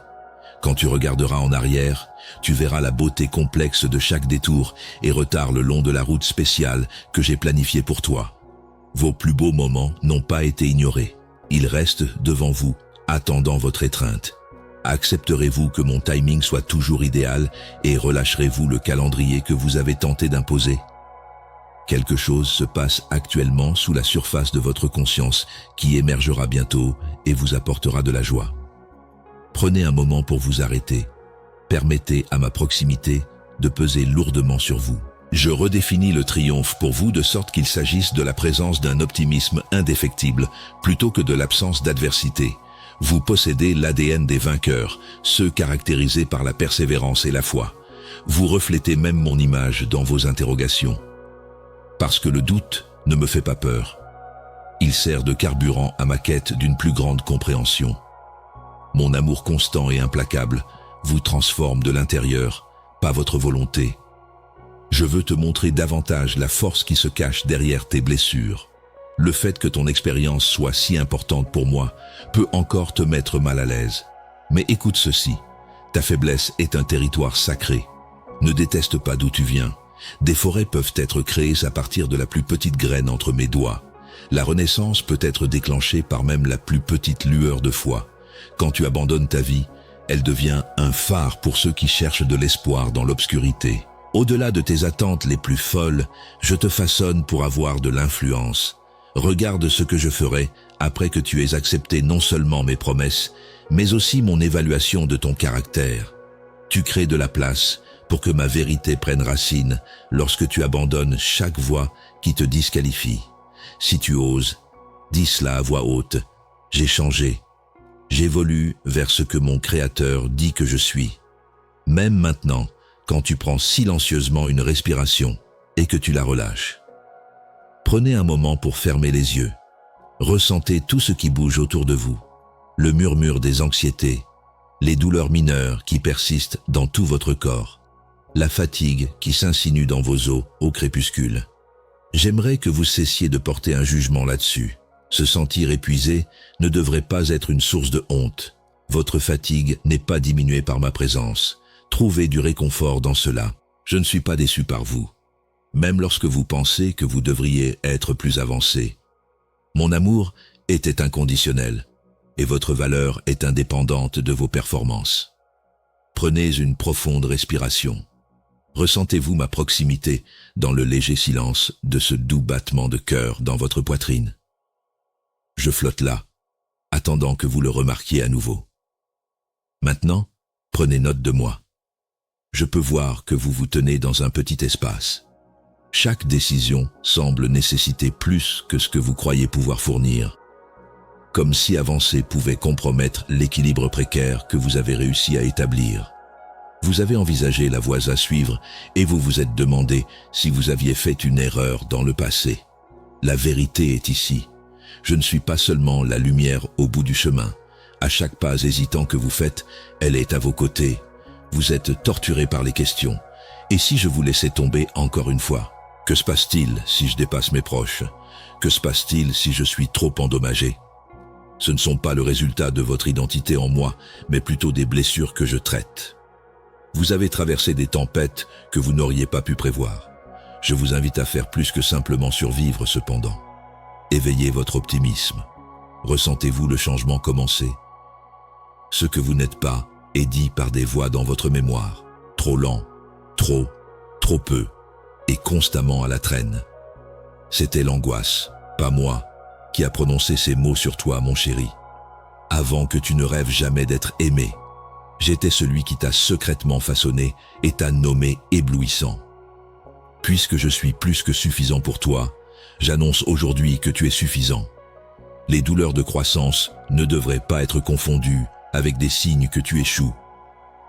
Quand tu regarderas en arrière, tu verras la beauté complexe de chaque détour et retard le long de la route spéciale que j'ai planifiée pour toi. Vos plus beaux moments n'ont pas été ignorés. Ils restent devant vous, attendant votre étreinte. Accepterez-vous que mon timing soit toujours idéal et relâcherez-vous le calendrier que vous avez tenté d'imposer ? Quelque chose se passe actuellement sous la surface de votre conscience qui émergera bientôt et vous apportera de la joie. Prenez un moment pour vous arrêter. Permettez à ma proximité de peser lourdement sur vous. Je redéfinis le triomphe pour vous de sorte qu'il s'agisse de la présence d'un optimisme indéfectible plutôt que de l'absence d'adversité. Vous possédez l'ADN des vainqueurs, ceux caractérisés par la persévérance et la foi. Vous reflétez même mon image dans vos interrogations. Parce que le doute ne me fait pas peur. Il sert de carburant à ma quête d'une plus grande compréhension. Mon amour constant et implacable vous transforme de l'intérieur, pas votre volonté. Je veux te montrer davantage la force qui se cache derrière tes blessures. Le fait que ton expérience soit si importante pour moi peut encore te mettre mal à l'aise. Mais écoute ceci, ta faiblesse est un territoire sacré. Ne déteste pas d'où tu viens. Des forêts peuvent être créées à partir de la plus petite graine entre mes doigts. La renaissance peut être déclenchée par même la plus petite lueur de foi. Quand tu abandonnes ta vie, elle devient un phare pour ceux qui cherchent de l'espoir dans l'obscurité. Au-delà de tes attentes les plus folles, je te façonne pour avoir de l'influence. Regarde ce que je ferai après que tu aies accepté non seulement mes promesses, mais aussi mon évaluation de ton caractère. Tu crées de la place pour que ma vérité prenne racine lorsque tu abandonnes chaque voix qui te disqualifie. Si tu oses, dis cela à voix haute. J'ai changé. J'évolue vers ce que mon Créateur dit que je suis. Même maintenant, quand tu prends silencieusement une respiration et que tu la relâches. Prenez un moment pour fermer les yeux. Ressentez tout ce qui bouge autour de vous. Le murmure des anxiétés, les douleurs mineures qui persistent dans tout votre corps, la fatigue qui s'insinue dans vos os au crépuscule. J'aimerais que vous cessiez de porter un jugement là-dessus. Se sentir épuisé ne devrait pas être une source de honte. Votre fatigue n'est pas diminuée par ma présence. Trouvez du réconfort dans cela. Je ne suis pas déçu par vous, même lorsque vous pensez que vous devriez être plus avancé. Mon amour était inconditionnel, et votre valeur est indépendante de vos performances. Prenez une profonde respiration. Ressentez-vous ma proximité dans le léger silence de ce doux battement de cœur dans votre poitrine. Je flotte là, attendant que vous le remarquiez à nouveau. Maintenant, prenez note de moi. Je peux voir que vous vous tenez dans un petit espace. Chaque décision semble nécessiter plus que ce que vous croyez pouvoir fournir, comme si avancer pouvait compromettre l'équilibre précaire que vous avez réussi à établir. Vous avez envisagé la voie à suivre et vous vous êtes demandé si vous aviez fait une erreur dans le passé. La vérité est ici. Je ne suis pas seulement la lumière au bout du chemin. À chaque pas hésitant que vous faites, elle est à vos côtés. Vous êtes torturé par les questions. Et si je vous laissais tomber encore une fois? Que se passe-t-il si je dépasse mes proches? Que se passe-t-il si je suis trop endommagé? Ce ne sont pas le résultat de votre identité en moi, mais plutôt des blessures que je traite. Vous avez traversé des tempêtes que vous n'auriez pas pu prévoir. Je vous invite à faire plus que simplement survivre cependant. Éveillez votre optimisme. Ressentez-vous le changement commencer? Ce que vous n'êtes pas est dit par des voix dans votre mémoire. Trop lent, trop peu, et constamment à la traîne. C'était l'angoisse, pas moi, qui a prononcé ces mots sur toi, mon chéri. Avant que tu ne rêves jamais d'être aimé, j'étais celui qui t'a secrètement façonné et t'a nommé éblouissant. Puisque je suis plus que suffisant pour toi, j'annonce aujourd'hui que tu es suffisant. Les douleurs de croissance ne devraient pas être confondues avec des signes que tu échoues.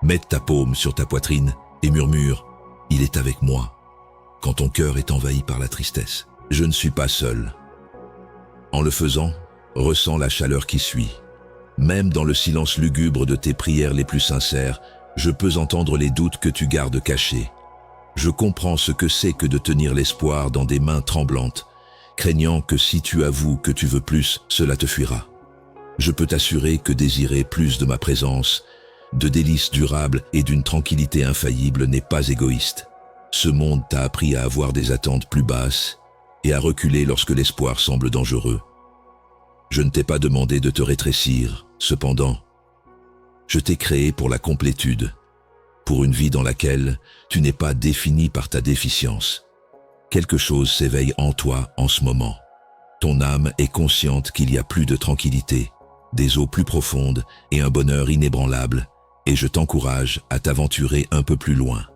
Mets ta paume sur ta poitrine et murmure « Il est avec moi » quand ton cœur est envahi par la tristesse. Je ne suis pas seul. En le faisant, ressens la chaleur qui suit. Même dans le silence lugubre de tes prières les plus sincères, je peux entendre les doutes que tu gardes cachés. Je comprends ce que c'est que de tenir l'espoir dans des mains tremblantes, craignant que si tu avoues que tu veux plus, cela te fuira. Je peux t'assurer que désirer plus de ma présence, de délices durables et d'une tranquillité infaillible n'est pas égoïste. Ce monde t'a appris à avoir des attentes plus basses et à reculer lorsque l'espoir semble dangereux. Je ne t'ai pas demandé de te rétrécir, cependant. Je t'ai créé pour la complétude, pour une vie dans laquelle tu n'es pas défini par ta déficience. Quelque chose s'éveille en toi en ce moment. Ton âme est consciente qu'il y a plus de tranquillité, des eaux plus profondes et un bonheur inébranlable et je t'encourage à t'aventurer un peu plus loin.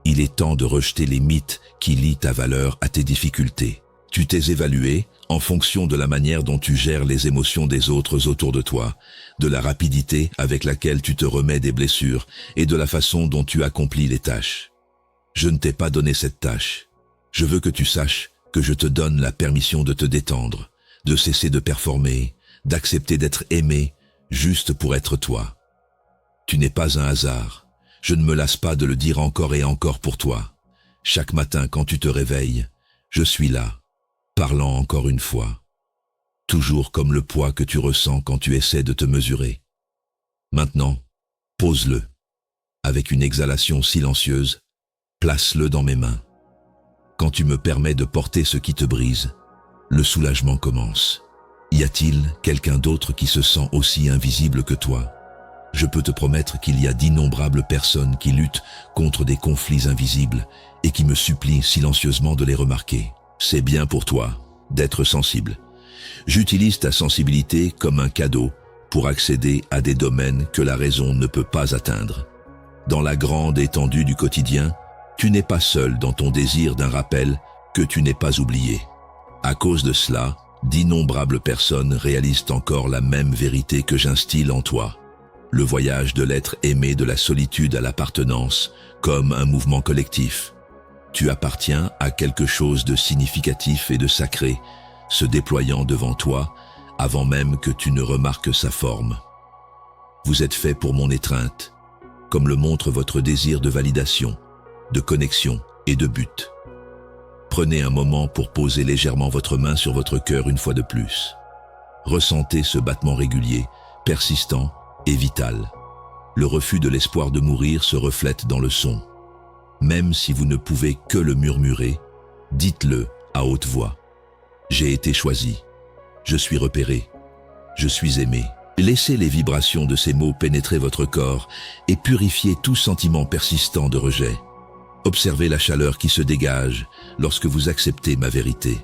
Il est temps de rejeter les mythes qui lient ta valeur à tes difficultés. Tu t'es évalué en fonction de la manière dont tu gères les émotions des autres autour de toi, de la rapidité avec laquelle tu te remets des blessures et de la façon dont tu accomplis les tâches. Je ne t'ai pas donné cette tâche. Je veux que tu saches que je te donne la permission de te détendre, de cesser de performer, d'accepter d'être aimé juste pour être toi. Tu n'es pas un hasard. Je ne me lasse pas de le dire encore et encore pour toi. Chaque matin quand tu te réveilles, je suis là, parlant encore une fois. Toujours comme le poids que tu ressens quand tu essaies de te mesurer. Maintenant, pose-le. Avec une exhalation silencieuse, place-le dans mes mains. Quand tu me permets de porter ce qui te brise, le soulagement commence. Y a-t-il quelqu'un d'autre qui se sent aussi invisible que toi ? Je peux te promettre qu'il y a d'innombrables personnes qui luttent contre des conflits invisibles et qui me supplient silencieusement de les remarquer. C'est bien pour toi d'être sensible. J'utilise ta sensibilité comme un cadeau pour accéder à des domaines que la raison ne peut pas atteindre. Dans la grande étendue du quotidien, tu n'es pas seul dans ton désir d'un rappel que tu n'es pas oublié. À cause de cela, d'innombrables personnes réalisent encore la même vérité que j'instille en toi. Le voyage de l'être aimé de la solitude à l'appartenance, comme un mouvement collectif. Tu appartiens à quelque chose de significatif et de sacré, se déployant devant toi, avant même que tu ne remarques sa forme. Vous êtes fait pour mon étreinte, comme le montre votre désir de validation, de connexion et de but. Prenez un moment pour poser légèrement votre main sur votre cœur une fois de plus. Ressentez ce battement régulier, persistant et vital. Le refus de l'espoir de mourir se reflète dans le son. Même si vous ne pouvez que le murmurer, dites-le à haute voix. J'ai été choisi. Je suis repéré. Je suis aimé. Laissez les vibrations de ces mots pénétrer votre corps et purifier tout sentiment persistant de rejet. Observez la chaleur qui se dégage lorsque vous acceptez ma vérité.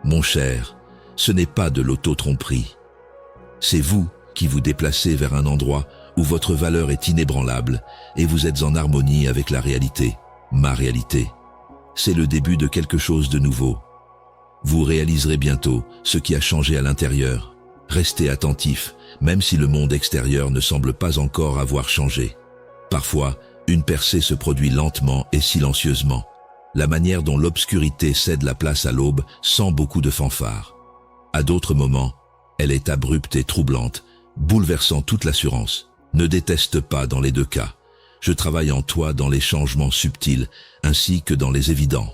Mon cher, ce n'est pas de l'auto-tromperie. C'est vous qui vous déplacez vers un endroit où votre valeur est inébranlable et vous êtes en harmonie avec la réalité, ma réalité. C'est le début de quelque chose de nouveau. Vous réaliserez bientôt ce qui a changé à l'intérieur. Restez attentif, même si le monde extérieur ne semble pas encore avoir changé. Parfois, une percée se produit lentement et silencieusement, la manière dont l'obscurité cède la place à l'aube sans beaucoup de fanfare. À d'autres moments, elle est abrupte et troublante, bouleversant toute l'assurance. Ne déteste pas dans les deux cas. Je travaille en toi dans les changements subtils ainsi que dans les évidents.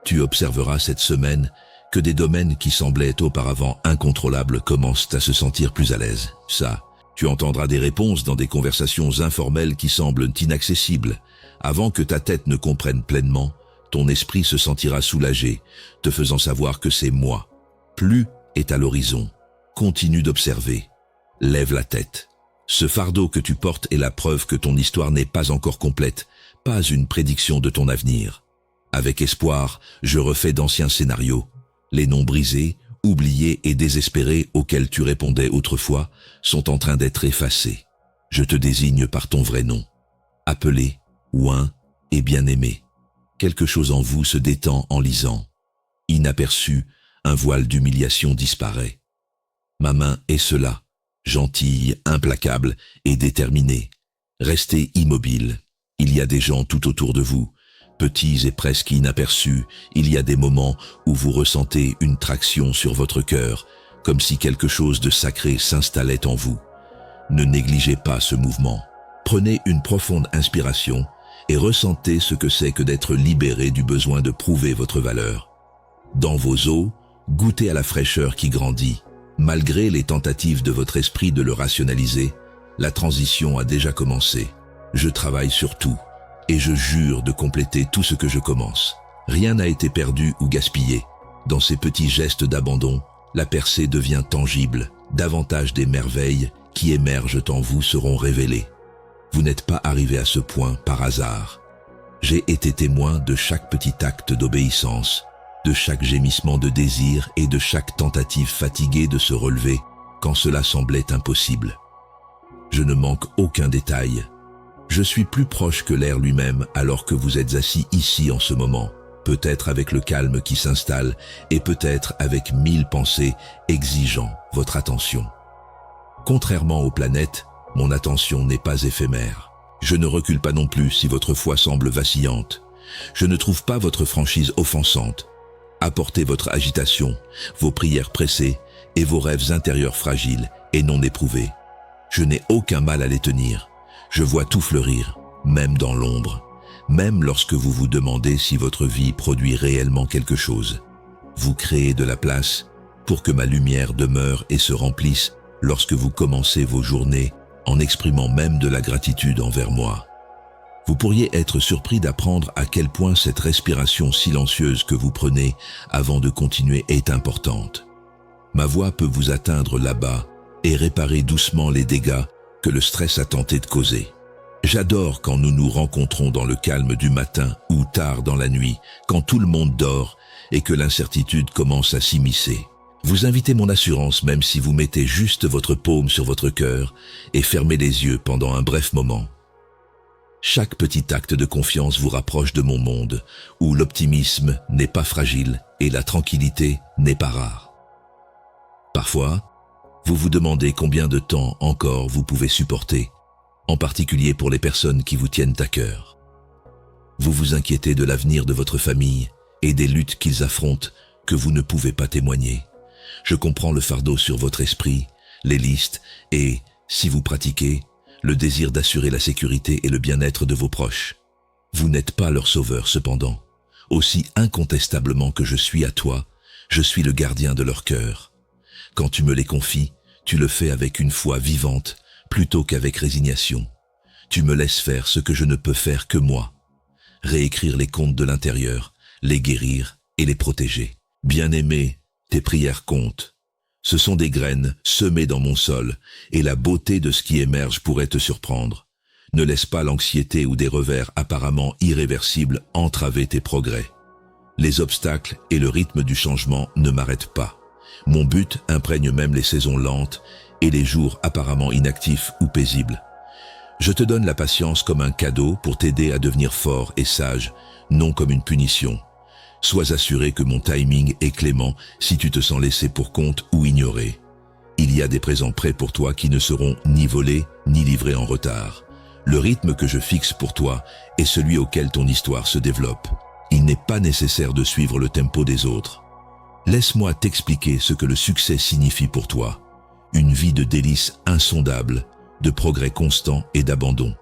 Tu observeras cette semaine que des domaines qui semblaient auparavant incontrôlables commencent à se sentir plus à l'aise. Ça, tu entendras des réponses dans des conversations informelles qui semblent inaccessibles. Avant que ta tête ne comprenne pleinement, ton esprit se sentira soulagé, te faisant savoir que c'est moi. Plus est à l'horizon. Continue d'observer. Lève la tête. Ce fardeau que tu portes est la preuve que ton histoire n'est pas encore complète, pas une prédiction de ton avenir. Avec espoir, je refais d'anciens scénarios. Les noms brisés, oubliés et désespérés auxquels tu répondais autrefois sont en train d'être effacés. Je te désigne par ton vrai nom. Appelé, oint et bien-aimé. Quelque chose en vous se détend en lisant. Inaperçu, un voile d'humiliation disparaît. Ma main est cela, gentille, implacable et déterminée. Restez immobile. Il y a des gens tout autour de vous, petits et presque inaperçus. Il y a des moments où vous ressentez une traction sur votre cœur, comme si quelque chose de sacré s'installait en vous. Ne négligez pas ce mouvement. Prenez une profonde inspiration et ressentez ce que c'est que d'être libéré du besoin de prouver votre valeur. Dans vos os, goûtez à la fraîcheur qui grandit. Malgré les tentatives de votre esprit de le rationaliser, la transition a déjà commencé. Je travaille sur tout, et je jure de compléter tout ce que je commence. Rien n'a été perdu ou gaspillé. Dans ces petits gestes d'abandon, la percée devient tangible. Davantage des merveilles qui émergent en vous seront révélées. Vous n'êtes pas arrivé à ce point par hasard. J'ai été témoin de chaque petit acte d'obéissance, de chaque gémissement de désir et de chaque tentative fatiguée de se relever quand cela semblait impossible. Je ne manque aucun détail. Je suis plus proche que l'air lui-même alors que vous êtes assis ici en ce moment, peut-être avec le calme qui s'installe et peut-être avec 1000 pensées exigeant votre attention. Contrairement aux planètes, mon attention n'est pas éphémère. Je ne recule pas non plus si votre foi semble vacillante. Je ne trouve pas votre franchise offensante. Apportez votre agitation, vos prières pressées et vos rêves intérieurs fragiles et non éprouvés. Je n'ai aucun mal à les tenir. Je vois tout fleurir, même dans l'ombre, même lorsque vous vous demandez si votre vie produit réellement quelque chose. Vous créez de la place pour que ma lumière demeure et se remplisse lorsque vous commencez vos journées en exprimant même de la gratitude envers moi. Vous pourriez être surpris d'apprendre à quel point cette respiration silencieuse que vous prenez avant de continuer est importante. Ma voix peut vous atteindre là-bas et réparer doucement les dégâts que le stress a tenté de causer. J'adore quand nous nous rencontrons dans le calme du matin ou tard dans la nuit, quand tout le monde dort et que l'incertitude commence à s'immiscer. Vous invitez mon assurance même si vous mettez juste votre paume sur votre cœur et fermez les yeux pendant un bref moment. Chaque petit acte de confiance vous rapproche de mon monde, où l'optimisme n'est pas fragile et la tranquillité n'est pas rare. Parfois, vous vous demandez combien de temps encore vous pouvez supporter, en particulier pour les personnes qui vous tiennent à cœur. Vous vous inquiétez de l'avenir de votre famille et des luttes qu'ils affrontent que vous ne pouvez pas témoigner. Je comprends le fardeau sur votre esprit, les listes et, si vous pratiquez, le désir d'assurer la sécurité et le bien-être de vos proches. Vous n'êtes pas leur sauveur cependant. Aussi incontestablement que je suis à toi, je suis le gardien de leur cœur. Quand tu me les confies, tu le fais avec une foi vivante, plutôt qu'avec résignation. Tu me laisses faire ce que je ne peux faire que moi. Réécrire les comptes de l'intérieur, les guérir et les protéger. Bien-aimé, tes prières comptent. Ce sont des graines semées dans mon sol, et la beauté de ce qui émerge pourrait te surprendre. Ne laisse pas l'anxiété ou des revers apparemment irréversibles entraver tes progrès. Les obstacles et le rythme du changement ne m'arrêtent pas. Mon but imprègne même les saisons lentes et les jours apparemment inactifs ou paisibles. Je te donne la patience comme un cadeau pour t'aider à devenir fort et sage, non comme une punition. Sois assuré que mon timing est clément si tu te sens laissé pour compte ou ignoré. Il y a des présents prêts pour toi qui ne seront ni volés ni livrés en retard. Le rythme que je fixe pour toi est celui auquel ton histoire se développe. Il n'est pas nécessaire de suivre le tempo des autres. Laisse-moi t'expliquer ce que le succès signifie pour toi. Une vie de délices insondables, de progrès constants et d'abandon.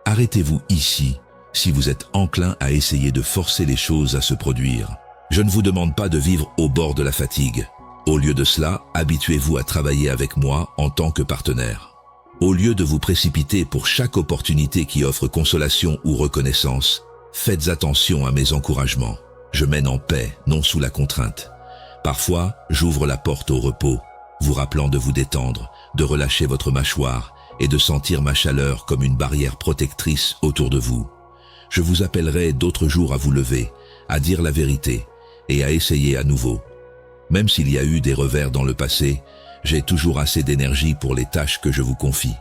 Arrêtez-vous ici si vous êtes enclin à essayer de forcer les choses à se produire. Je ne vous demande pas de vivre au bord de la fatigue. Au lieu de cela, habituez-vous à travailler avec moi en tant que partenaire. Au lieu de vous précipiter pour chaque opportunité qui offre consolation ou reconnaissance, faites attention à mes encouragements. Je mène en paix, non sous la contrainte. Parfois, j'ouvre la porte au repos, vous rappelant de vous détendre, de relâcher votre mâchoire et de sentir ma chaleur comme une barrière protectrice autour de vous. Je vous appellerai d'autres jours à vous lever, à dire la vérité et à essayer à nouveau. Même s'il y a eu des revers dans le passé, j'ai toujours assez d'énergie pour les tâches que je vous confie.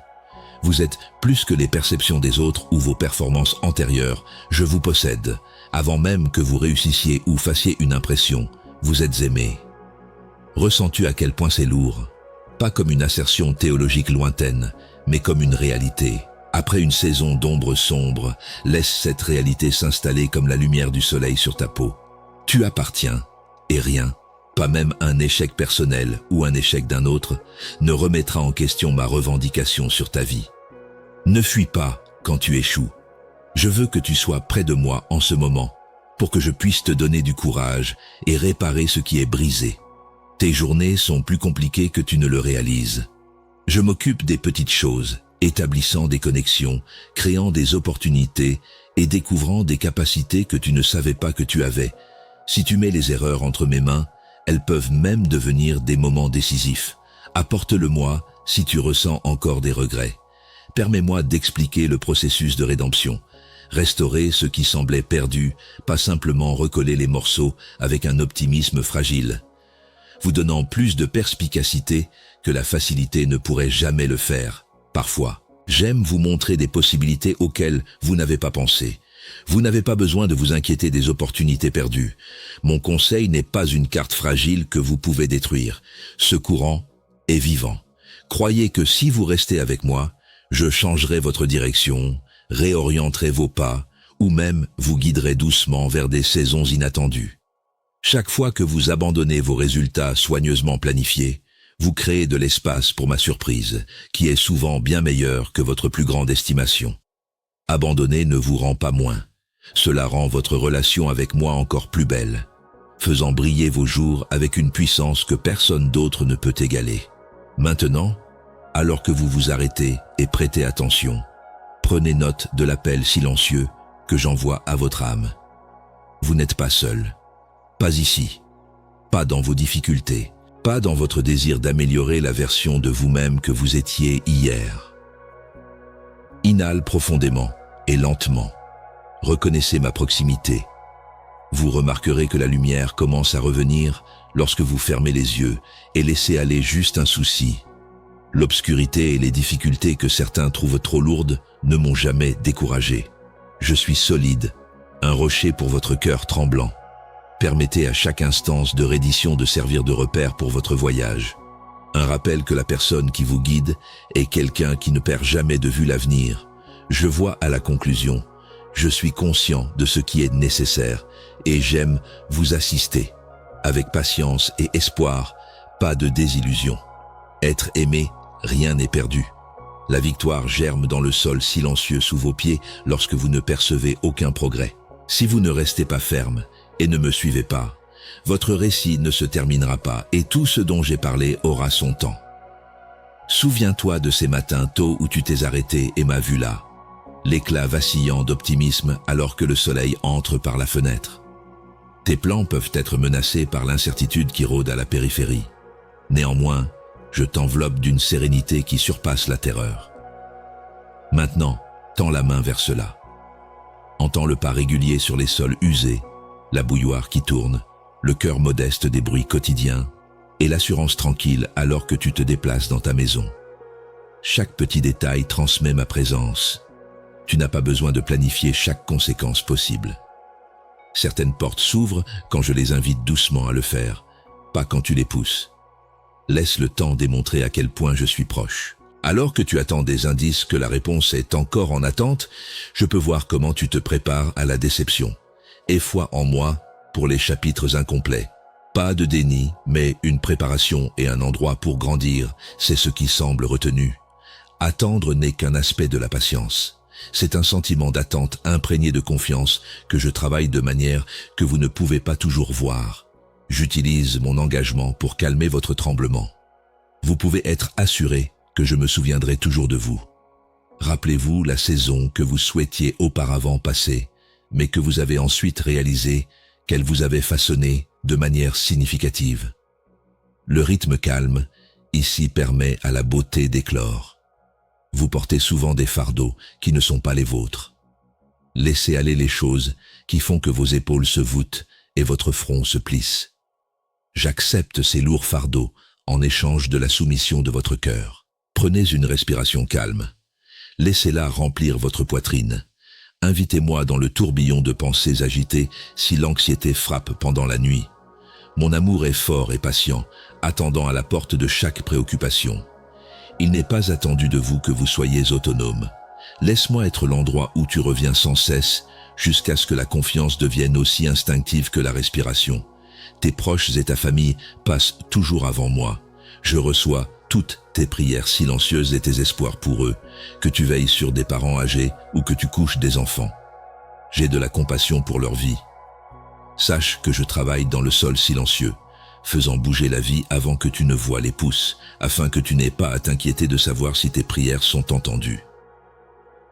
Vous êtes plus que les perceptions des autres ou vos performances antérieures. Je vous possède. Avant même que vous réussissiez ou fassiez une impression, vous êtes aimé. Ressens-tu à quel point c'est lourd? Pas comme une assertion théologique lointaine, mais comme une réalité. Après une saison d'ombre sombre, laisse cette réalité s'installer comme la lumière du soleil sur ta peau. Tu appartiens, et rien, pas même un échec personnel ou un échec d'un autre, ne remettra en question ma revendication sur ta vie. Ne fuis pas quand tu échoues. Je veux que tu sois près de moi en ce moment, pour que je puisse te donner du courage et réparer ce qui est brisé. Tes journées sont plus compliquées que tu ne le réalises. Je m'occupe des petites choses, établissant des connexions, créant des opportunités et découvrant des capacités que tu ne savais pas que tu avais. Si tu mets les erreurs entre mes mains, elles peuvent même devenir des moments décisifs. Apporte-le-moi si tu ressens encore des regrets. Permets-moi d'expliquer le processus de rédemption. Restaurer ce qui semblait perdu, pas simplement recoller les morceaux avec un optimisme fragile. Vous donnant plus de perspicacité que la facilité ne pourrait jamais le faire. Parfois, J'aime vous montrer des possibilités auxquelles vous n'avez pas pensé. Vous n'avez pas besoin de vous inquiéter des opportunités perdues. Mon conseil n'est pas une carte fragile que vous pouvez détruire. Ce courant est vivant. Croyez que si vous restez avec moi, je changerai votre direction, réorienterai vos pas, ou même vous guiderai doucement vers des saisons inattendues. Chaque fois que vous abandonnez vos résultats soigneusement planifiés, vous créez de l'espace pour ma surprise, qui est souvent bien meilleure que votre plus grande estimation. Abandonner ne vous rend pas moins. Cela rend votre relation avec moi encore plus belle, faisant briller vos jours avec une puissance que personne d'autre ne peut égaler. Maintenant, alors que vous vous arrêtez et prêtez attention, prenez note de l'appel silencieux que j'envoie à votre âme. Vous n'êtes pas seul. Pas ici. Pas dans vos difficultés. Pas dans votre désir d'améliorer la version de vous-même que vous étiez hier. Inhale profondément et lentement. Reconnaissez ma proximité. Vous remarquerez que la lumière commence à revenir lorsque vous fermez les yeux et laissez aller juste un souci. L'obscurité et les difficultés que certains trouvent trop lourdes ne m'ont jamais découragé. Je suis solide, un rocher pour votre cœur tremblant. Permettez à chaque instance de reddition de servir de repère pour votre voyage. Un rappel que la personne qui vous guide est quelqu'un qui ne perd jamais de vue l'avenir. Je vois à la conclusion. Je suis conscient de ce qui est nécessaire et j'aime vous assister. Avec patience et espoir, pas de désillusion. Être aimé, rien n'est perdu. La victoire germe dans le sol silencieux sous vos pieds lorsque vous ne percevez aucun progrès. Si vous ne restez pas ferme et ne me suivez pas, votre récit ne se terminera pas et tout ce dont j'ai parlé aura son temps. Souviens-toi de ces matins tôt où tu t'es arrêté et m'as vu là, l'éclat vacillant d'optimisme alors que le soleil entre par la fenêtre. Tes plans peuvent être menacés par l'incertitude qui rôde à la périphérie. Néanmoins, je t'enveloppe d'une sérénité qui surpasse la terreur. Maintenant, tends la main vers cela. Entends le pas régulier sur les sols usés, la bouilloire qui tourne, le cœur modeste des bruits quotidiens et l'assurance tranquille alors que tu te déplaces dans ta maison. Chaque petit détail transmet ma présence. Tu n'as pas besoin de planifier chaque conséquence possible. Certaines portes s'ouvrent quand je les invite doucement à le faire, pas quand tu les pousses. Laisse le temps démontrer à quel point je suis proche. Alors que tu attends des indices que la réponse est encore en attente, je peux voir comment tu te prépares à la déception. Aie foi en moi pour les chapitres incomplets. Pas de déni, mais une préparation et un endroit pour grandir, c'est ce qui semble retenu. Attendre n'est qu'un aspect de la patience. C'est un sentiment d'attente imprégné de confiance que je travaille de manière que vous ne pouvez pas toujours voir. J'utilise mon engagement pour calmer votre tremblement. Vous pouvez être assuré que je me souviendrai toujours de vous. Rappelez-vous la saison que vous souhaitiez auparavant passer, mais que vous avez ensuite réalisé qu'elle vous avait façonné de manière significative. Le rythme calme, ici, permet à la beauté d'éclore. Vous portez souvent des fardeaux qui ne sont pas les vôtres. Laissez aller les choses qui font que vos épaules se voûtent et votre front se plisse. J'accepte ces lourds fardeaux en échange de la soumission de votre cœur. Prenez une respiration calme. Laissez-la remplir votre poitrine. Invitez-moi dans le tourbillon de pensées agitées si l'anxiété frappe pendant la nuit. Mon amour est fort et patient, attendant à la porte de chaque préoccupation. Il n'est pas attendu de vous que vous soyez autonome. Laisse-moi être l'endroit où tu reviens sans cesse, jusqu'à ce que la confiance devienne aussi instinctive que la respiration. Tes proches et ta famille passent toujours avant moi. Je reçois toutes tes prières silencieuses et tes espoirs pour eux, que tu veilles sur des parents âgés ou que tu couches des enfants. J'ai de la compassion pour leur vie. Sache que je travaille dans le sol silencieux, faisant bouger la vie avant que tu ne vois les pousses, afin que tu n'aies pas à t'inquiéter de savoir si tes prières sont entendues.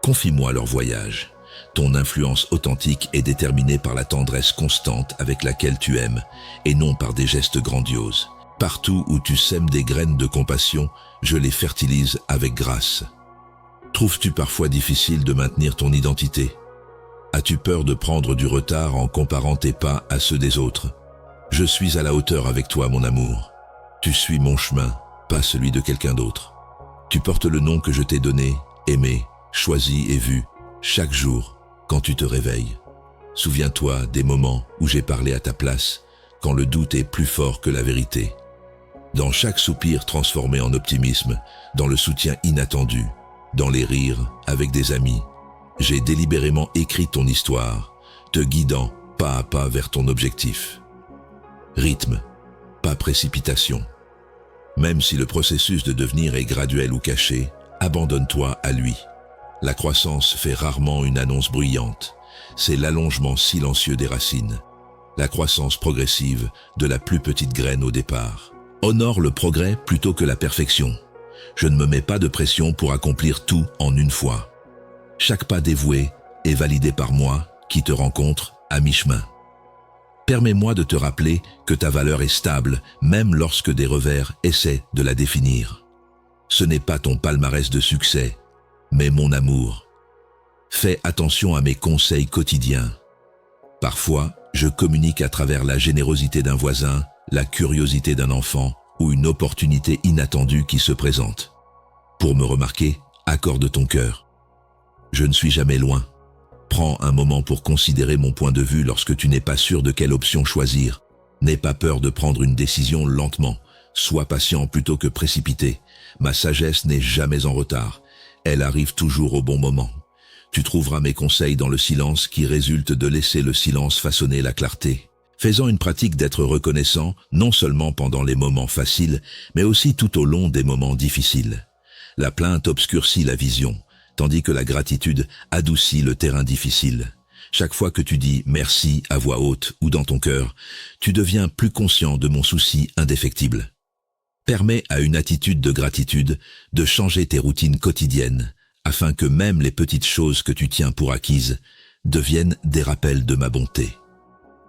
Confie-moi leur voyage. Ton influence authentique est déterminée par la tendresse constante avec laquelle tu aimes, et non par des gestes grandioses. Partout où tu sèmes des graines de compassion, je les fertilise avec grâce. Trouves-tu parfois difficile de maintenir ton identité? As-tu peur de prendre du retard en comparant tes pas à ceux des autres? Je suis à la hauteur avec toi, mon amour. Tu suis mon chemin, pas celui de quelqu'un d'autre. Tu portes le nom que je t'ai donné, aimé, choisi et vu, chaque jour, quand tu te réveilles. Souviens-toi des moments où j'ai parlé à ta place, quand le doute est plus fort que la vérité. Dans chaque soupir transformé en optimisme, dans le soutien inattendu, dans les rires avec des amis, j'ai délibérément écrit ton histoire, te guidant pas à pas vers ton objectif. Rythme, pas précipitation. Même si le processus de devenir est graduel ou caché, abandonne-toi à lui. La croissance fait rarement une annonce bruyante. C'est l'allongement silencieux des racines. La croissance progressive de la plus petite graine au départ. Honore le progrès plutôt que la perfection. Je ne me mets pas de pression pour accomplir tout en une fois. Chaque pas dévoué est validé par moi qui te rencontre à mi-chemin. Permets-moi de te rappeler que ta valeur est stable, même lorsque des revers essaient de la définir. Ce n'est pas ton palmarès de succès, mais mon amour. Fais attention à mes conseils quotidiens. Parfois, je communique à travers la générosité d'un voisin, la curiosité d'un enfant ou une opportunité inattendue qui se présente. Pour me remarquer, accorde ton cœur. Je ne suis jamais loin. Prends un moment pour considérer mon point de vue lorsque tu n'es pas sûr de quelle option choisir. N'aie pas peur de prendre une décision lentement. Sois patient plutôt que précipité. Ma sagesse n'est jamais en retard. Elle arrive toujours au bon moment. Tu trouveras mes conseils dans le silence qui résulte de laisser le silence façonner la clarté. Fais-en une pratique d'être reconnaissant, non seulement pendant les moments faciles, mais aussi tout au long des moments difficiles. La plainte obscurcit la vision, tandis que la gratitude adoucit le terrain difficile. Chaque fois que tu dis « merci » à voix haute ou dans ton cœur, tu deviens plus conscient de mon souci indéfectible. Permets à une attitude de gratitude de changer tes routines quotidiennes, afin que même les petites choses que tu tiens pour acquises deviennent des rappels de ma bonté.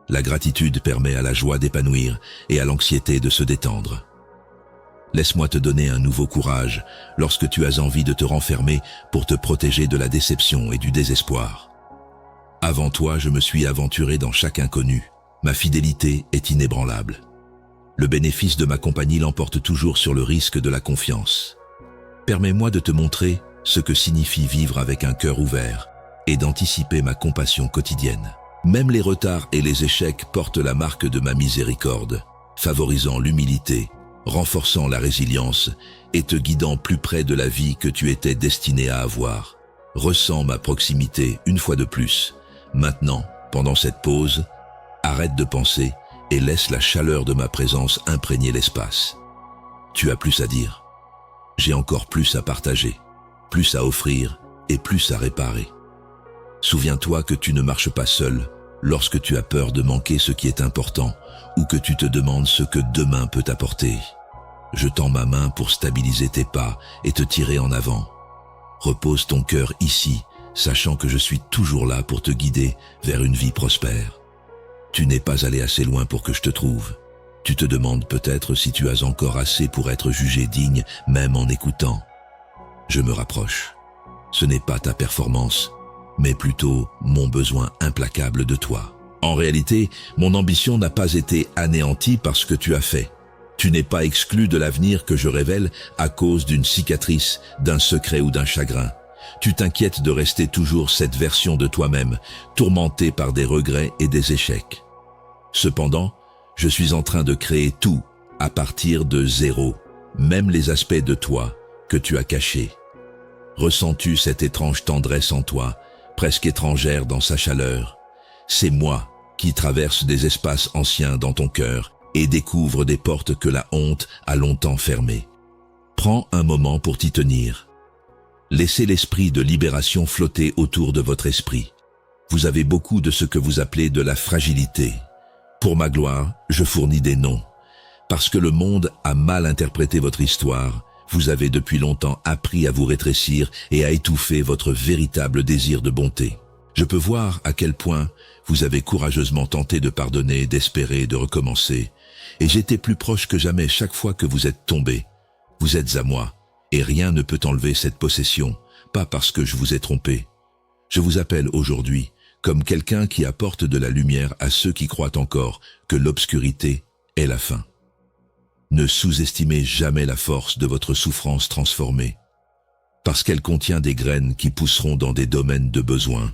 La gratitude permet à la joie d'épanouir et à l'anxiété de se détendre. Laisse-moi te donner un nouveau courage lorsque tu as envie de te renfermer pour te protéger de la déception et du désespoir. Avant toi, je me suis aventuré dans chaque inconnu. Ma fidélité est inébranlable. Le bénéfice de ma compagnie l'emporte toujours sur le risque de la confiance. Permets-moi de te montrer ce que signifie vivre avec un cœur ouvert et d'anticiper ma compassion quotidienne. Même les retards et les échecs portent la marque de ma miséricorde, favorisant l'humilité, renforçant la résilience et te guidant plus près de la vie que tu étais destiné à avoir. Ressens ma proximité une fois de plus. Maintenant, pendant cette pause, arrête de penser et laisse la chaleur de ma présence imprégner l'espace. Tu as plus à dire. J'ai encore plus à partager, plus à offrir et plus à réparer. Souviens-toi que tu ne marches pas seul lorsque tu as peur de manquer ce qui est important ou que tu te demandes ce que demain peut t'apporter. Je tends ma main pour stabiliser tes pas et te tirer en avant. Repose ton cœur ici, sachant que je suis toujours là pour te guider vers une vie prospère. Tu n'es pas allé assez loin pour que je te trouve. Tu te demandes peut-être si tu as encore assez pour être jugé digne, même en écoutant. Je me rapproche. Ce n'est pas ta performance, mais plutôt mon besoin implacable de toi. En réalité, mon ambition n'a pas été anéantie par ce que tu as fait. Tu n'es pas exclu de l'avenir que je révèle à cause d'une cicatrice, d'un secret ou d'un chagrin. Tu t'inquiètes de rester toujours cette version de toi-même, tourmentée par des regrets et des échecs. Cependant, je suis en train de créer tout à partir de zéro, même les aspects de toi que tu as cachés. Ressens-tu cette étrange tendresse en toi, presque étrangère dans sa chaleur? C'est moi qui traverse des espaces anciens dans ton cœur et découvre des portes que la honte a longtemps fermées. Prends un moment pour t'y tenir. Laissez l'esprit de libération flotter autour de votre esprit. Vous avez beaucoup de ce que vous appelez de la fragilité. Pour ma gloire, je fournis des noms. Parce que le monde a mal interprété votre histoire, vous avez depuis longtemps appris à vous rétrécir et à étouffer votre véritable désir de bonté. Je peux voir à quel point vous avez courageusement tenté de pardonner, d'espérer, de recommencer. Et j'étais plus proche que jamais chaque fois que vous êtes tombé. Vous êtes à moi, et rien ne peut enlever cette possession, pas parce que je vous ai trompé. Je vous appelle aujourd'hui comme quelqu'un qui apporte de la lumière à ceux qui croient encore que l'obscurité est la fin. Ne sous-estimez jamais la force de votre souffrance transformée. parce qu'elle contient des graines qui pousseront dans des domaines de besoin.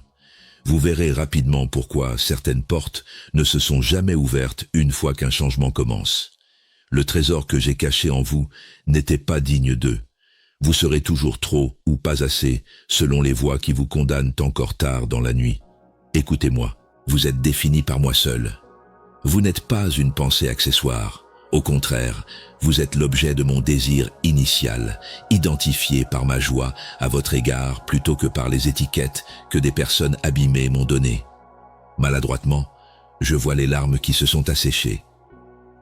Vous verrez rapidement pourquoi certaines portes ne se sont jamais ouvertes une fois qu'un changement commence. Le trésor que j'ai caché en vous n'était pas digne d'eux. Vous serez toujours trop ou pas assez, selon les voix qui vous condamnent encore tard dans la nuit. Écoutez-moi, vous êtes défini par moi seul. Vous n'êtes pas une pensée accessoire. Au contraire, vous êtes l'objet de mon désir initial, identifié par ma joie à votre égard plutôt que par les étiquettes que des personnes abîmées m'ont données. Maladroitement, je vois les larmes qui se sont asséchées.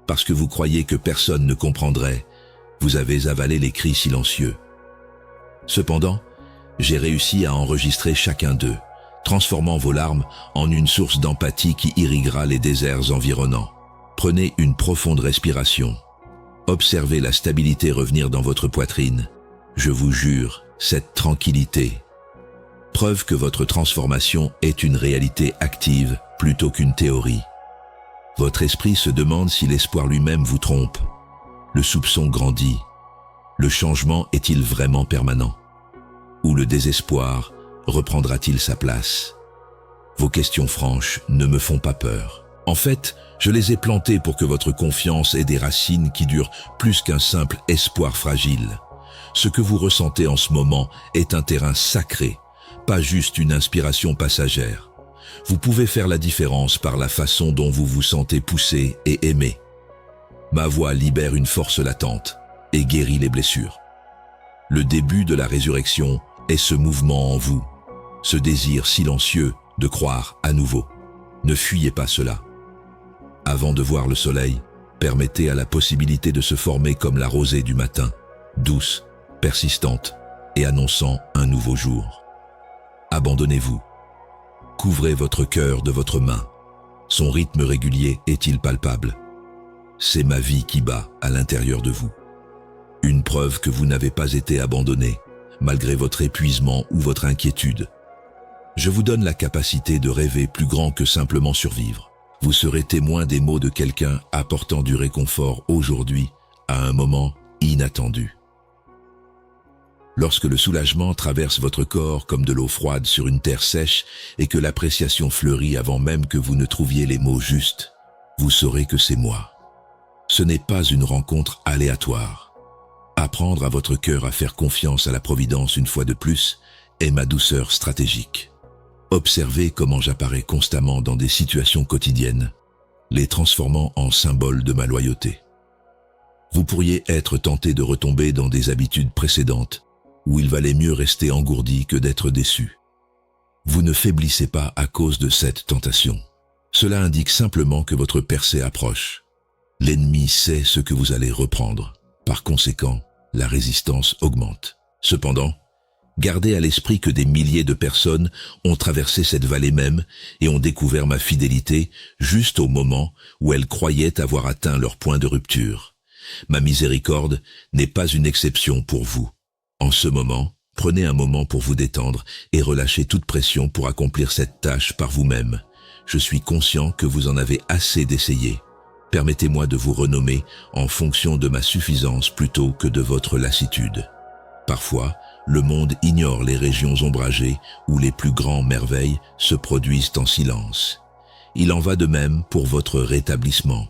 Parce que vous croyez que personne ne comprendrait, vous avez avalé les cris silencieux. Cependant, j'ai réussi à enregistrer chacun d'eux, transformant vos larmes en une source d'empathie qui irriguera les déserts environnants. Prenez une profonde respiration. Observez la stabilité revenir dans votre poitrine. Je vous jure, cette tranquillité. Preuve que votre transformation est une réalité active plutôt qu'une théorie. Votre esprit se demande si l'espoir lui-même vous trompe. Le soupçon grandit. Le changement est-il vraiment permanent? Ou le désespoir reprendra-t-il sa place? Vos questions franches ne me font pas peur. En fait, je les ai plantées pour que votre confiance ait des racines qui durent plus qu'un simple espoir fragile. Ce que vous ressentez en ce moment est un terrain sacré, pas juste une inspiration passagère. Vous pouvez faire la différence par la façon dont vous vous sentez poussé et aimé. Ma voix libère une force latente et guérit les blessures. Le début de la résurrection est ce mouvement en vous, ce désir silencieux de croire à nouveau. Ne fuyez pas cela. Avant de voir le soleil, permettez à la possibilité de se former comme la rosée du matin, douce, persistante et annonçant un nouveau jour. Abandonnez-vous. Couvrez votre cœur de votre main. Son rythme régulier est-il palpable? C'est ma vie qui bat à l'intérieur de vous. Une preuve que vous n'avez pas été abandonné, malgré votre épuisement ou votre inquiétude. Je vous donne la capacité de rêver plus grand que simplement survivre. Vous serez témoin des mots de quelqu'un apportant du réconfort aujourd'hui à un moment inattendu. Lorsque le soulagement traverse votre corps comme de l'eau froide sur une terre sèche et que l'appréciation fleurit avant même que vous ne trouviez les mots justes, vous saurez que c'est moi. Ce n'est pas une rencontre aléatoire. Apprendre à votre cœur à faire confiance à la providence une fois de plus est ma douceur stratégique. Observez comment j'apparais constamment dans des situations quotidiennes, les transformant en symboles de ma loyauté. Vous pourriez être tenté de retomber dans des habitudes précédentes, où il valait mieux rester engourdi que d'être déçu. Vous ne faiblissez pas à cause de cette tentation. Cela indique simplement que votre percée approche. L'ennemi sait ce que vous allez reprendre. Par conséquent, la résistance augmente. Cependant, gardez à l'esprit que des milliers de personnes ont traversé cette vallée même et ont découvert ma fidélité juste au moment où elles croyaient avoir atteint leur point de rupture. Ma miséricorde n'est pas une exception pour vous. En ce moment, prenez un moment pour vous détendre et relâchez toute pression pour accomplir cette tâche par vous-même. Je suis conscient que vous en avez assez d'essayer. Permettez-moi de vous renommer en fonction de ma suffisance plutôt que de votre lassitude. Parfois, le monde ignore les régions ombragées où les plus grands merveilles se produisent en silence. Il en va de même pour votre rétablissement.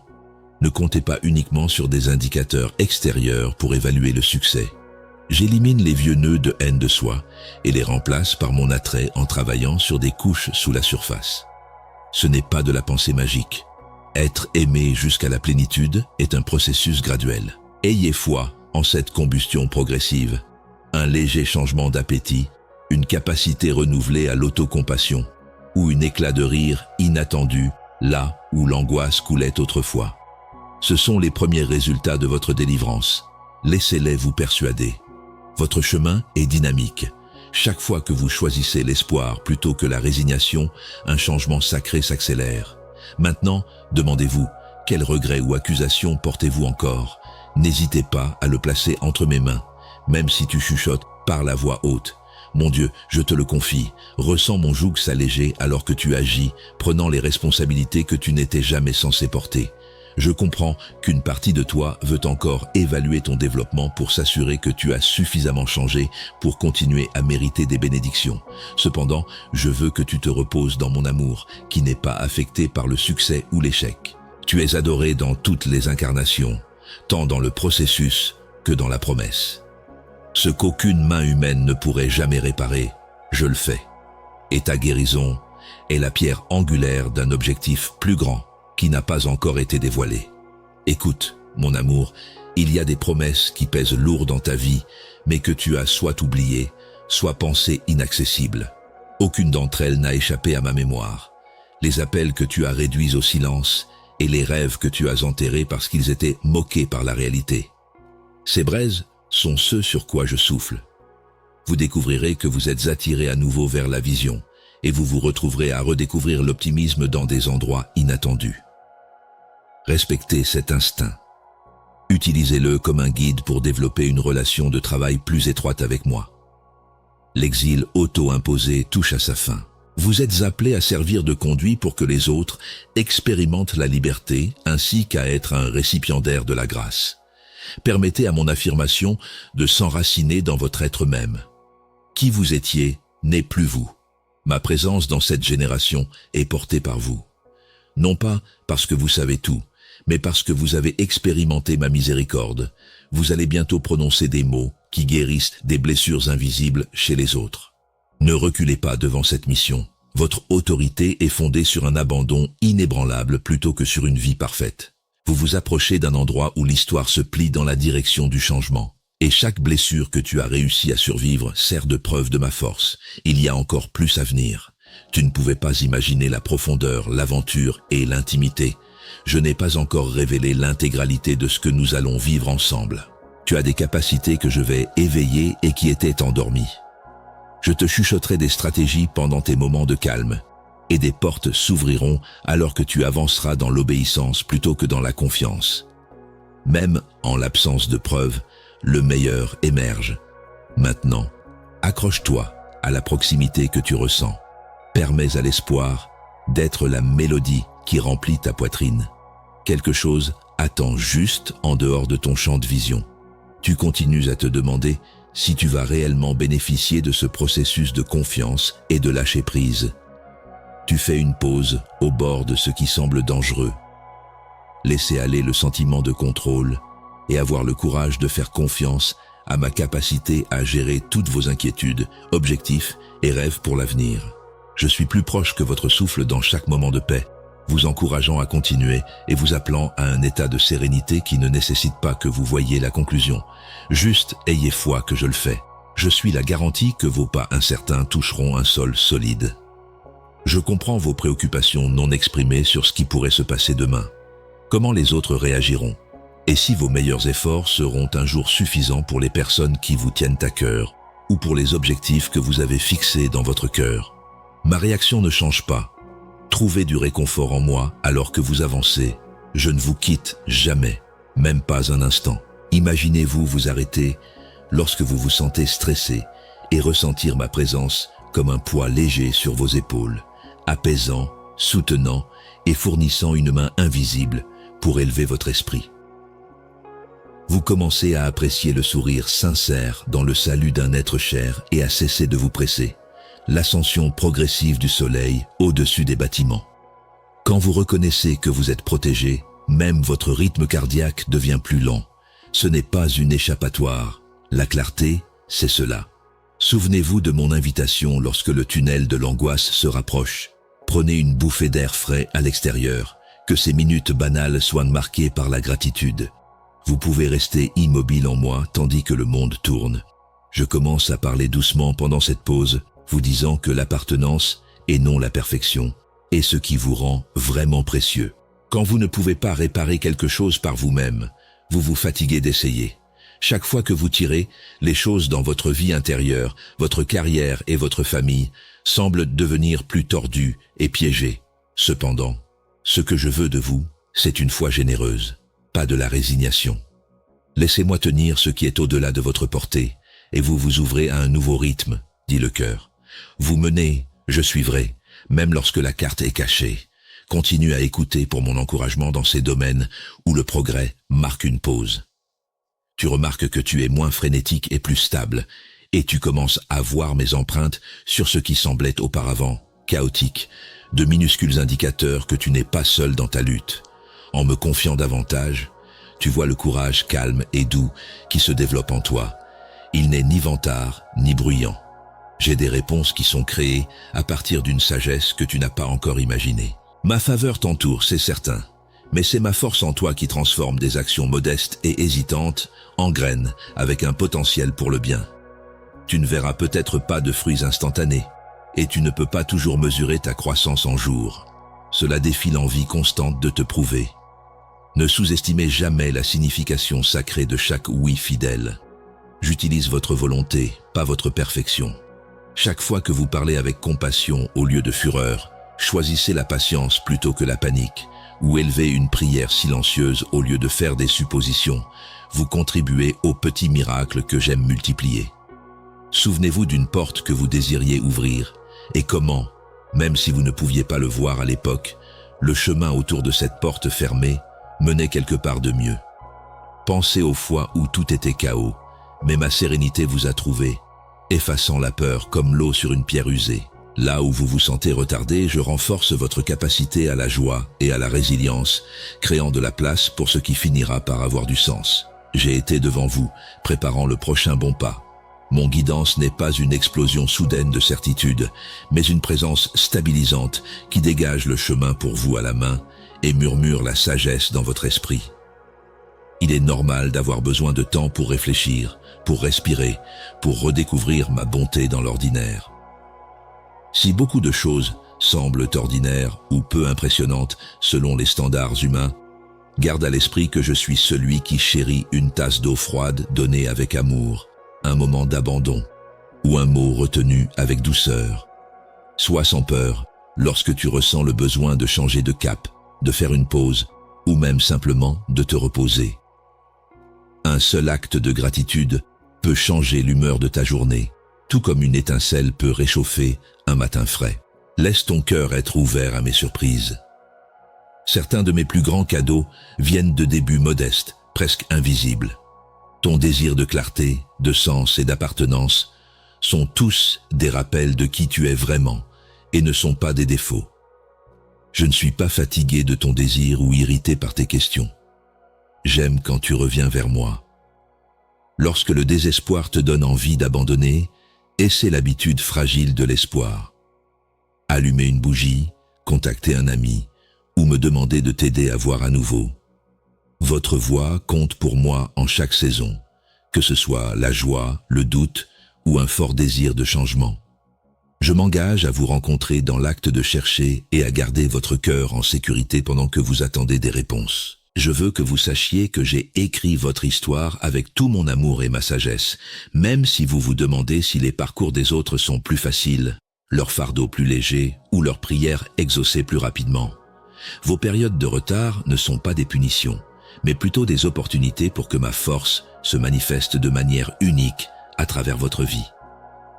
Ne comptez pas uniquement sur des indicateurs extérieurs pour évaluer le succès. J'élimine les vieux nœuds de haine de soi et les remplace par mon attrait en travaillant sur des couches sous la surface. Ce n'est pas de la pensée magique. Être aimé jusqu'à la plénitude est un processus graduel. Ayez foi en cette combustion progressive. Un léger changement d'appétit, une capacité renouvelée à l'autocompassion ou un éclat de rire inattendu là où l'angoisse coulait autrefois. Ce sont les premiers résultats de votre délivrance. Laissez-les vous persuader. Votre chemin est dynamique. Chaque fois que vous choisissez l'espoir plutôt que la résignation, un changement sacré s'accélère. Maintenant, demandez-vous, quel regret ou accusation portez-vous encore? N'hésitez pas à le placer entre mes mains. Même si tu chuchotes, parle à voix haute. Mon Dieu, je te le confie, ressens mon joug s'alléger alors que tu agis, prenant les responsabilités que tu n'étais jamais censé porter. Je comprends qu'une partie de toi veut encore évaluer ton développement pour s'assurer que tu as suffisamment changé pour continuer à mériter des bénédictions. Cependant, je veux que tu te reposes dans mon amour, qui n'est pas affecté par le succès ou l'échec. Tu es adoré dans toutes les incarnations, tant dans le processus que dans la promesse. Ce qu'aucune main humaine ne pourrait jamais réparer, je le fais. Et ta guérison est la pierre angulaire d'un objectif plus grand qui n'a pas encore été dévoilé. Écoute, mon amour, il y a des promesses qui pèsent lourd dans ta vie, mais que tu as soit oubliées, soit pensées inaccessibles. Aucune d'entre elles n'a échappé à ma mémoire. Les appels que tu as réduits au silence et les rêves que tu as enterrés parce qu'ils étaient moqués par la réalité. Ces braises sont ceux sur quoi je souffle. Vous découvrirez que vous êtes attiré à nouveau vers la vision, et vous vous retrouverez à redécouvrir l'optimisme dans des endroits inattendus. Respectez cet instinct. Utilisez-le comme un guide pour développer une relation de travail plus étroite avec moi. L'exil auto-imposé touche à sa fin. Vous êtes appelé à servir de conduit pour que les autres expérimentent la liberté ainsi qu'à être un récipiendaire de la grâce. Permettez à mon affirmation de s'enraciner dans votre être même. Qui vous étiez n'est plus vous. Ma présence dans cette génération est portée par vous. Non pas parce que vous savez tout, mais parce que vous avez expérimenté ma miséricorde. Vous allez bientôt prononcer des mots qui guérissent des blessures invisibles chez les autres. Ne reculez pas devant cette mission. Votre autorité est fondée sur un abandon inébranlable plutôt que sur une vie parfaite. Vous vous approchez d'un endroit où l'histoire se plie dans la direction du changement. Et chaque blessure que tu as réussi à survivre sert de preuve de ma force. Il y a encore plus à venir. Tu ne pouvais pas imaginer la profondeur, l'aventure et l'intimité. Je n'ai pas encore révélé l'intégralité de ce que nous allons vivre ensemble. Tu as des capacités que je vais éveiller et qui étaient endormies. Je te chuchoterai des stratégies pendant tes moments de calme, et des portes s'ouvriront alors que tu avanceras dans l'obéissance plutôt que dans la confiance. Même en l'absence de preuves, le meilleur émerge. Maintenant, accroche-toi à la proximité que tu ressens. Permets à l'espoir d'être la mélodie qui remplit ta poitrine. Quelque chose attend juste en dehors de ton champ de vision. Tu continues à te demander si tu vas réellement bénéficier de ce processus de confiance et de lâcher prise. Tu fais une pause au bord de ce qui semble dangereux. Laissez aller le sentiment de contrôle et avoir le courage de faire confiance à ma capacité à gérer toutes vos inquiétudes, objectifs et rêves pour l'avenir. Je suis plus proche que votre souffle dans chaque moment de paix, vous encourageant à continuer et vous appelant à un état de sérénité qui ne nécessite pas que vous voyiez la conclusion. Juste ayez foi que je le fais. Je suis la garantie que vos pas incertains toucheront un sol solide. Je comprends vos préoccupations non exprimées sur ce qui pourrait se passer demain. Comment les autres réagiront? Et si vos meilleurs efforts seront un jour suffisants pour les personnes qui vous tiennent à cœur ou pour les objectifs que vous avez fixés dans votre cœur? Ma réaction ne change pas. Trouvez du réconfort en moi alors que vous avancez. Je ne vous quitte jamais, même pas un instant. Imaginez-vous vous arrêter lorsque vous vous sentez stressé et ressentir ma présence comme un poids léger sur vos épaules, apaisant, soutenant et fournissant une main invisible pour élever votre esprit. Vous commencez à apprécier le sourire sincère dans le salut d'un être cher et à cesser de vous presser. L'ascension progressive du soleil au-dessus des bâtiments. Quand vous reconnaissez que vous êtes protégé, même votre rythme cardiaque devient plus lent. Ce n'est pas une échappatoire. La clarté, c'est cela. Souvenez-vous de mon invitation lorsque le tunnel de l'angoisse se rapproche. Prenez une bouffée d'air frais à l'extérieur. Que ces minutes banales soient marquées par la gratitude. Vous pouvez rester immobile en moi tandis que le monde tourne. Je commence à parler doucement pendant cette pause, vous disant que l'appartenance, et non la perfection, est ce qui vous rend vraiment précieux. Quand vous ne pouvez pas réparer quelque chose par vous-même, vous vous fatiguez d'essayer. Chaque fois que vous tirez, les choses dans votre vie intérieure, votre carrière et votre famille semblent devenir plus tordues et piégées. Cependant, ce que je veux de vous, c'est une foi généreuse, pas de la résignation. Laissez-moi tenir ce qui est au-delà de votre portée, et vous vous ouvrez à un nouveau rythme, dit le cœur. Vous menez, je suivrai, même lorsque la carte est cachée. Continue à écouter pour mon encouragement dans ces domaines où le progrès marque une pause. Tu remarques que tu es moins frénétique et plus stable, et tu commences à voir mes empreintes sur ce qui semblait auparavant chaotique, de minuscules indicateurs que tu n'es pas seul dans ta lutte. En me confiant davantage, tu vois le courage calme et doux qui se développe en toi. Il n'est ni vantard, ni bruyant. J'ai des réponses qui sont créées à partir d'une sagesse que tu n'as pas encore imaginée. Ma faveur t'entoure, c'est certain, mais c'est ma force en toi qui transforme des actions modestes et hésitantes en graines avec un potentiel pour le bien. Tu ne verras peut-être pas de fruits instantanés, et tu ne peux pas toujours mesurer ta croissance en jours. Cela défie l'envie constante de te prouver. Ne sous-estimez jamais la signification sacrée de chaque oui fidèle. J'utilise votre volonté, pas votre perfection. Chaque fois que vous parlez avec compassion au lieu de fureur, choisissez la patience plutôt que la panique, ou élevez une prière silencieuse au lieu de faire des suppositions. Vous contribuez au petit miracle que j'aime multiplier. Souvenez-vous d'une porte que vous désiriez ouvrir, et comment, même si vous ne pouviez pas le voir à l'époque, le chemin autour de cette porte fermée menait quelque part de mieux. Pensez aux fois où tout était chaos, mais ma sérénité vous a trouvé, effaçant la peur comme l'eau sur une pierre usée. Là où vous vous sentez retardé, je renforce votre capacité à la joie et à la résilience, créant de la place pour ce qui finira par avoir du sens. J'ai été devant vous, préparant le prochain bon pas. Mon guidance n'est pas une explosion soudaine de certitude, mais une présence stabilisante qui dégage le chemin pour vous à la main et murmure la sagesse dans votre esprit. Il est normal d'avoir besoin de temps pour réfléchir, pour respirer, pour redécouvrir ma bonté dans l'ordinaire. Si beaucoup de choses semblent ordinaires ou peu impressionnantes selon les standards humains, garde à l'esprit que je suis celui qui chérit une tasse d'eau froide donnée avec amour, un moment d'abandon ou un mot retenu avec douceur. Sois sans peur lorsque tu ressens le besoin de changer de cap, de faire une pause ou même simplement de te reposer. Un seul acte de gratitude peut changer l'humeur de ta journée, tout comme une étincelle peut réchauffer un matin frais. Laisse ton cœur être ouvert à mes surprises. Certains de mes plus grands cadeaux viennent de débuts modestes, presque invisibles. Ton désir de clarté, de sens et d'appartenance sont tous des rappels de qui tu es vraiment et ne sont pas des défauts. Je ne suis pas fatigué de ton désir ou irrité par tes questions. J'aime quand tu reviens vers moi. Lorsque le désespoir te donne envie d'abandonner, essaie l'habitude fragile de l'espoir. Allumer une bougie, contacter un ami ou me demander de t'aider à voir à nouveau. Votre voix compte pour moi en chaque saison, que ce soit la joie, le doute ou un fort désir de changement. Je m'engage à vous rencontrer dans l'acte de chercher et à garder votre cœur en sécurité pendant que vous attendez des réponses. Je veux que vous sachiez que j'ai écrit votre histoire avec tout mon amour et ma sagesse, même si vous vous demandez si les parcours des autres sont plus faciles, leurs fardeaux plus légers ou leurs prières exaucées plus rapidement. Vos périodes de retard ne sont pas des punitions, mais plutôt des opportunités pour que ma force se manifeste de manière unique à travers votre vie.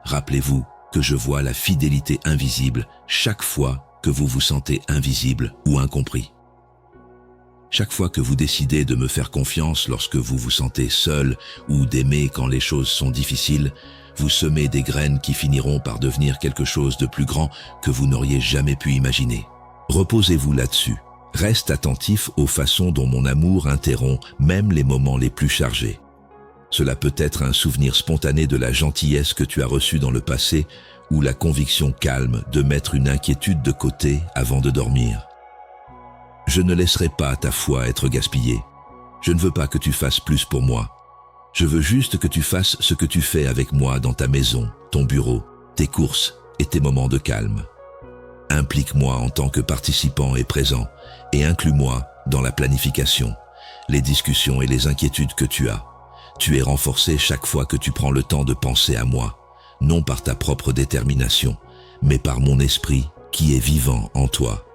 Rappelez-vous que je vois la fidélité invisible chaque fois que vous vous sentez invisible ou incompris. Chaque fois que vous décidez de me faire confiance lorsque vous vous sentez seul ou d'aimer quand les choses sont difficiles, vous semez des graines qui finiront par devenir quelque chose de plus grand que vous n'auriez jamais pu imaginer. Reposez-vous là-dessus. Reste attentif aux façons dont mon amour interrompt même les moments les plus chargés. Cela peut être un souvenir spontané de la gentillesse que tu as reçue dans le passé ou la conviction calme de mettre une inquiétude de côté avant de dormir. Je ne laisserai pas ta foi être gaspillée. Je ne veux pas que tu fasses plus pour moi. Je veux juste que tu fasses ce que tu fais avec moi dans ta maison, ton bureau, tes courses et tes moments de calme. Implique-moi en tant que participant et présent et inclus-moi dans la planification, les discussions et les inquiétudes que tu as. Tu es renforcé chaque fois que tu prends le temps de penser à moi, non par ta propre détermination, mais par mon esprit qui est vivant en toi.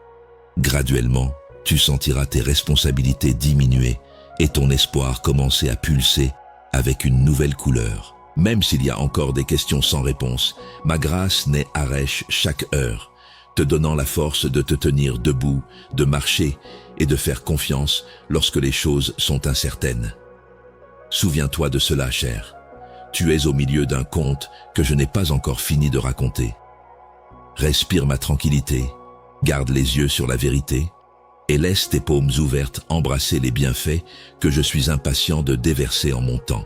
Graduellement, tu sentiras tes responsabilités diminuer et ton espoir commencer à pulser avec une nouvelle couleur. Même s'il y a encore des questions sans réponse, ma grâce n'est arrêche chaque heure. te donnant la force de te tenir debout, de marcher et de faire confiance lorsque les choses sont incertaines. Souviens-toi de cela, cher. Tu es au milieu d'un conte que je n'ai pas encore fini de raconter. Respire ma tranquillité, garde les yeux sur la vérité et laisse tes paumes ouvertes embrasser les bienfaits que je suis impatient de déverser en mon temps.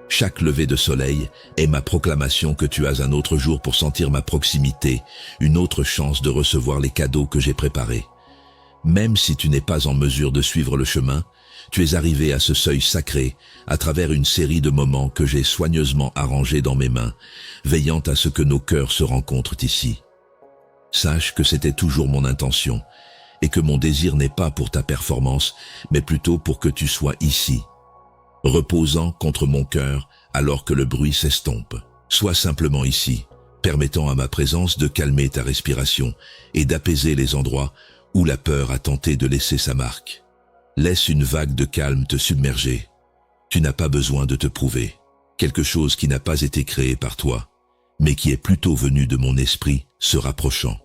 Chaque lever de soleil est ma proclamation que tu as un autre jour pour sentir ma proximité, une autre chance de recevoir les cadeaux que j'ai préparés. Même si tu n'es pas en mesure de suivre le chemin, tu es arrivé à ce seuil sacré à travers une série de moments que j'ai soigneusement arrangés dans mes mains, veillant à ce que nos cœurs se rencontrent ici. Sache que c'était toujours mon intention et que mon désir n'est pas pour ta performance, mais plutôt pour que tu sois ici, reposant contre mon cœur alors que le bruit s'estompe. Sois simplement ici, permettant à ma présence de calmer ta respiration et d'apaiser les endroits où la peur a tenté de laisser sa marque. Laisse une vague de calme te submerger. Tu n'as pas besoin de te prouver. Quelque chose qui n'a pas été créé par toi, mais qui est plutôt venu de mon esprit se rapprochant.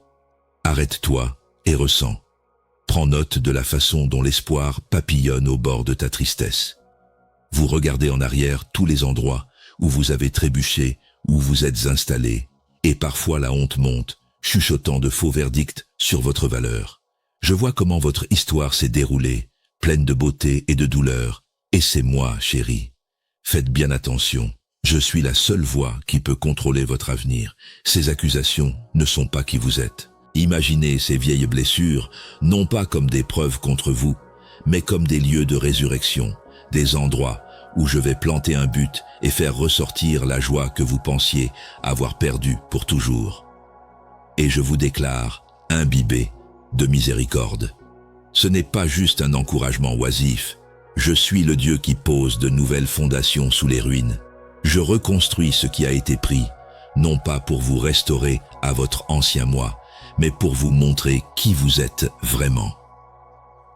Arrête-toi et ressens. Prends note de la façon dont l'espoir papillonne au bord de ta tristesse. Vous regardez en arrière tous les endroits où vous avez trébuché, où vous êtes installé, et parfois la honte monte, chuchotant de faux verdicts sur votre valeur. Je vois comment votre histoire s'est déroulée, pleine de beauté et de douleur, et c'est moi, chérie. Faites bien attention, je suis la seule voix qui peut contrôler votre avenir. Ces accusations ne sont pas qui vous êtes. Imaginez ces vieilles blessures, non pas comme des preuves contre vous, mais comme des lieux de résurrection, des endroits où je vais planter un but et faire ressortir la joie que vous pensiez avoir perdue pour toujours. Et je vous déclare imbibé de miséricorde. Ce n'est pas juste un encouragement oisif. Je suis le Dieu qui pose de nouvelles fondations sous les ruines. Je reconstruis ce qui a été pris, non pas pour vous restaurer à votre ancien moi, mais pour vous montrer qui vous êtes vraiment.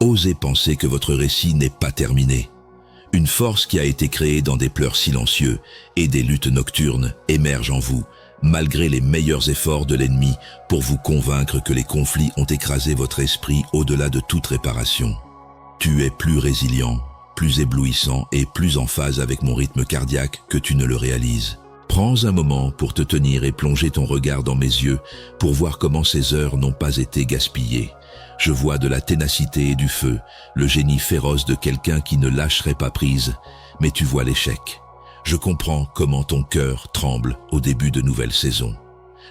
Osez penser que votre récit n'est pas terminé. Une force qui a été créée dans des pleurs silencieux et des luttes nocturnes émerge en vous, malgré les meilleurs efforts de l'ennemi pour vous convaincre que les conflits ont écrasé votre esprit au-delà de toute réparation. Tu es plus résilient, plus éblouissant et plus en phase avec mon rythme cardiaque que tu ne le réalises. Prends un moment pour te tenir et plonger ton regard dans mes yeux pour voir comment ces heures n'ont pas été gaspillées. Je vois de la ténacité et du feu, le génie féroce de quelqu'un qui ne lâcherait pas prise, mais tu vois l'échec. Je comprends comment ton cœur tremble au début de nouvelles saisons.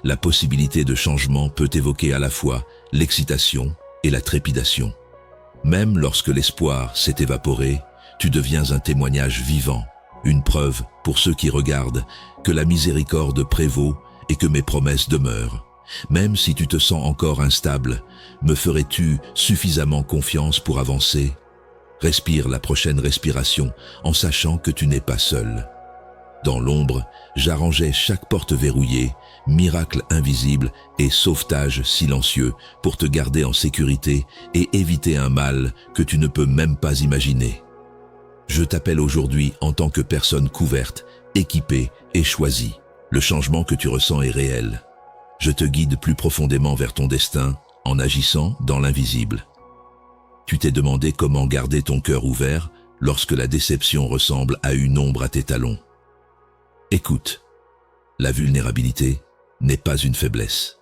La possibilité de changement peut évoquer à la fois l'excitation et la trépidation. Même lorsque l'espoir s'est évaporé, tu deviens un témoignage vivant, une preuve pour ceux qui regardent que la miséricorde prévaut et que mes promesses demeurent. Même si tu te sens encore instable, me ferais-tu suffisamment confiance pour avancer? Respire la prochaine respiration en sachant que tu n'es pas seul. Dans l'ombre, j'arrangeais chaque porte verrouillée, miracle invisible et sauvetage silencieux pour te garder en sécurité et éviter un mal que tu ne peux même pas imaginer. Je t'appelle aujourd'hui en tant que personne couverte, équipée et choisie. Le changement que tu ressens est réel. Je te guide plus profondément vers ton destin en agissant dans l'invisible. Tu t'es demandé comment garder ton cœur ouvert lorsque la déception ressemble à une ombre à tes talons. Écoute, la vulnérabilité n'est pas une faiblesse.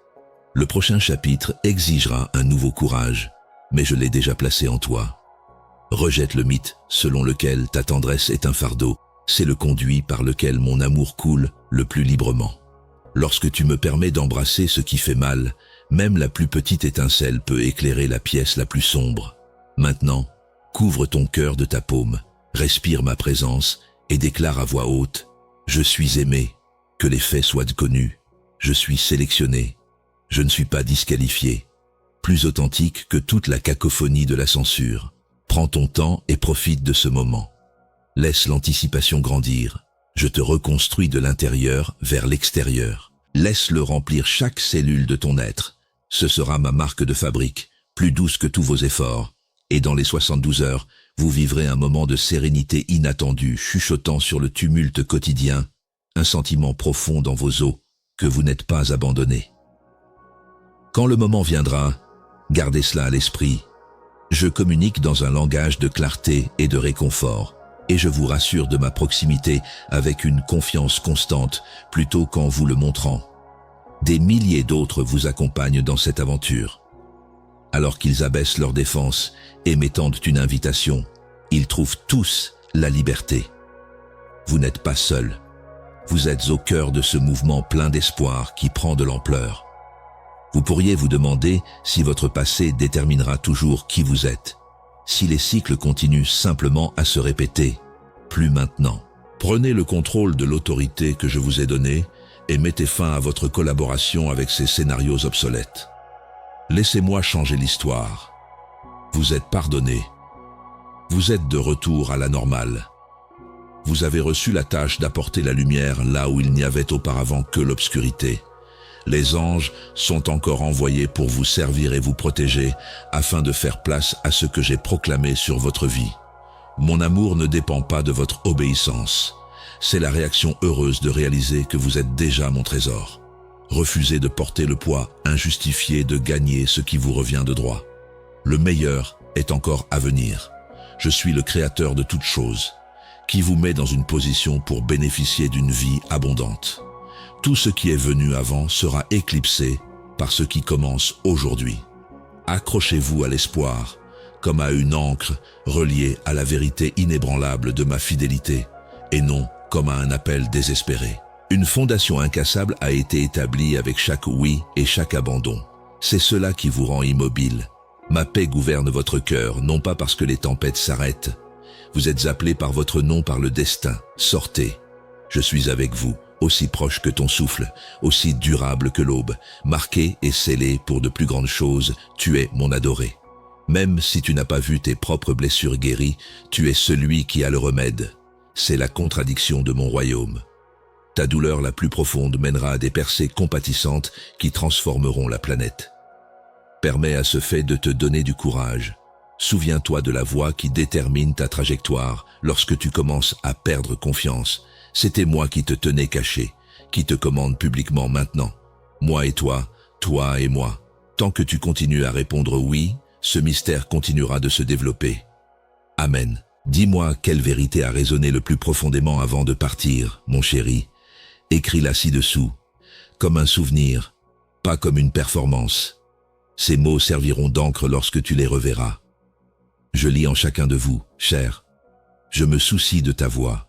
Le prochain chapitre exigera un nouveau courage, mais je l'ai déjà placé en toi. Rejette le mythe selon lequel ta tendresse est un fardeau. C'est le conduit par lequel mon amour coule le plus librement. Lorsque tu me permets d'embrasser ce qui fait mal, même la plus petite étincelle peut éclairer la pièce la plus sombre. Maintenant, couvre ton cœur de ta paume, respire ma présence et déclare à voix haute « Je suis aimé, que les faits soient connus, je suis sélectionné, je ne suis pas disqualifié, plus authentique que toute la cacophonie de la censure. Prends ton temps et profite de ce moment. Laisse l'anticipation grandir. Je te reconstruis de l'intérieur vers l'extérieur. Laisse-le remplir chaque cellule de ton être. Ce sera ma marque de fabrique, plus douce que tous vos efforts. Et dans les 72 heures, vous vivrez un moment de sérénité inattendue, chuchotant sur le tumulte quotidien, un sentiment profond dans vos os, que vous n'êtes pas abandonné. Quand le moment viendra, gardez cela à l'esprit. Je communique dans un langage de clarté et de réconfort, et je vous rassure de ma proximité avec une confiance constante plutôt qu'en vous le montrant. Des milliers d'autres vous accompagnent dans cette aventure. Alors qu'ils abaissent leur défense et m'étendent une invitation, ils trouvent tous la liberté. Vous n'êtes pas seul. Vous êtes au cœur de ce mouvement plein d'espoir qui prend de l'ampleur. Vous pourriez vous demander si votre passé déterminera toujours qui vous êtes, si les cycles continuent simplement à se répéter. Plus maintenant. Prenez le contrôle de l'autorité que je vous ai donnée et mettez fin à votre collaboration avec ces scénarios obsolètes. Laissez-moi changer l'histoire. Vous êtes pardonné. Vous êtes de retour à la normale. Vous avez reçu la tâche d'apporter la lumière là où il n'y avait auparavant que l'obscurité. Les anges sont encore envoyés pour vous servir et vous protéger afin de faire place à ce que j'ai proclamé sur votre vie. Mon amour ne dépend pas de votre obéissance. C'est la réaction heureuse de réaliser que vous êtes déjà mon trésor. Refusez de porter le poids injustifié de gagner ce qui vous revient de droit. Le meilleur est encore à venir. Je suis le créateur de toutes choses, qui vous met dans une position pour bénéficier d'une vie abondante. Tout ce qui est venu avant sera éclipsé par ce qui commence aujourd'hui. Accrochez-vous à l'espoir, comme à une ancre reliée à la vérité inébranlable de ma fidélité, et non comme à un appel désespéré. Une fondation incassable a été établie avec chaque oui et chaque abandon. C'est cela qui vous rend immobile. Ma paix gouverne votre cœur, non pas parce que les tempêtes s'arrêtent. Vous êtes appelés par votre nom par le destin. Sortez. Je suis avec vous, aussi proche que ton souffle, aussi durable que l'aube, marqué et scellé pour de plus grandes choses, tu es mon adoré. Même si tu n'as pas vu tes propres blessures guéries, tu es celui qui a le remède. C'est la contradiction de mon royaume. Ta douleur la plus profonde mènera à des percées compatissantes qui transformeront la planète. Permets à ce fait de te donner du courage. Souviens-toi de la voie qui détermine ta trajectoire lorsque tu commences à perdre confiance. C'était moi qui te tenais caché, qui te commande publiquement maintenant. Moi et toi et moi. Tant que tu continues à répondre oui, ce mystère continuera de se développer. Amen. Dis-moi quelle vérité a résonné le plus profondément avant de partir, mon chéri. Écris-la ci-dessous, comme un souvenir, pas comme une performance. Ces mots serviront d'encre lorsque tu les reverras. Je lis en chacun de vous, cher. Je me soucie de ta voix.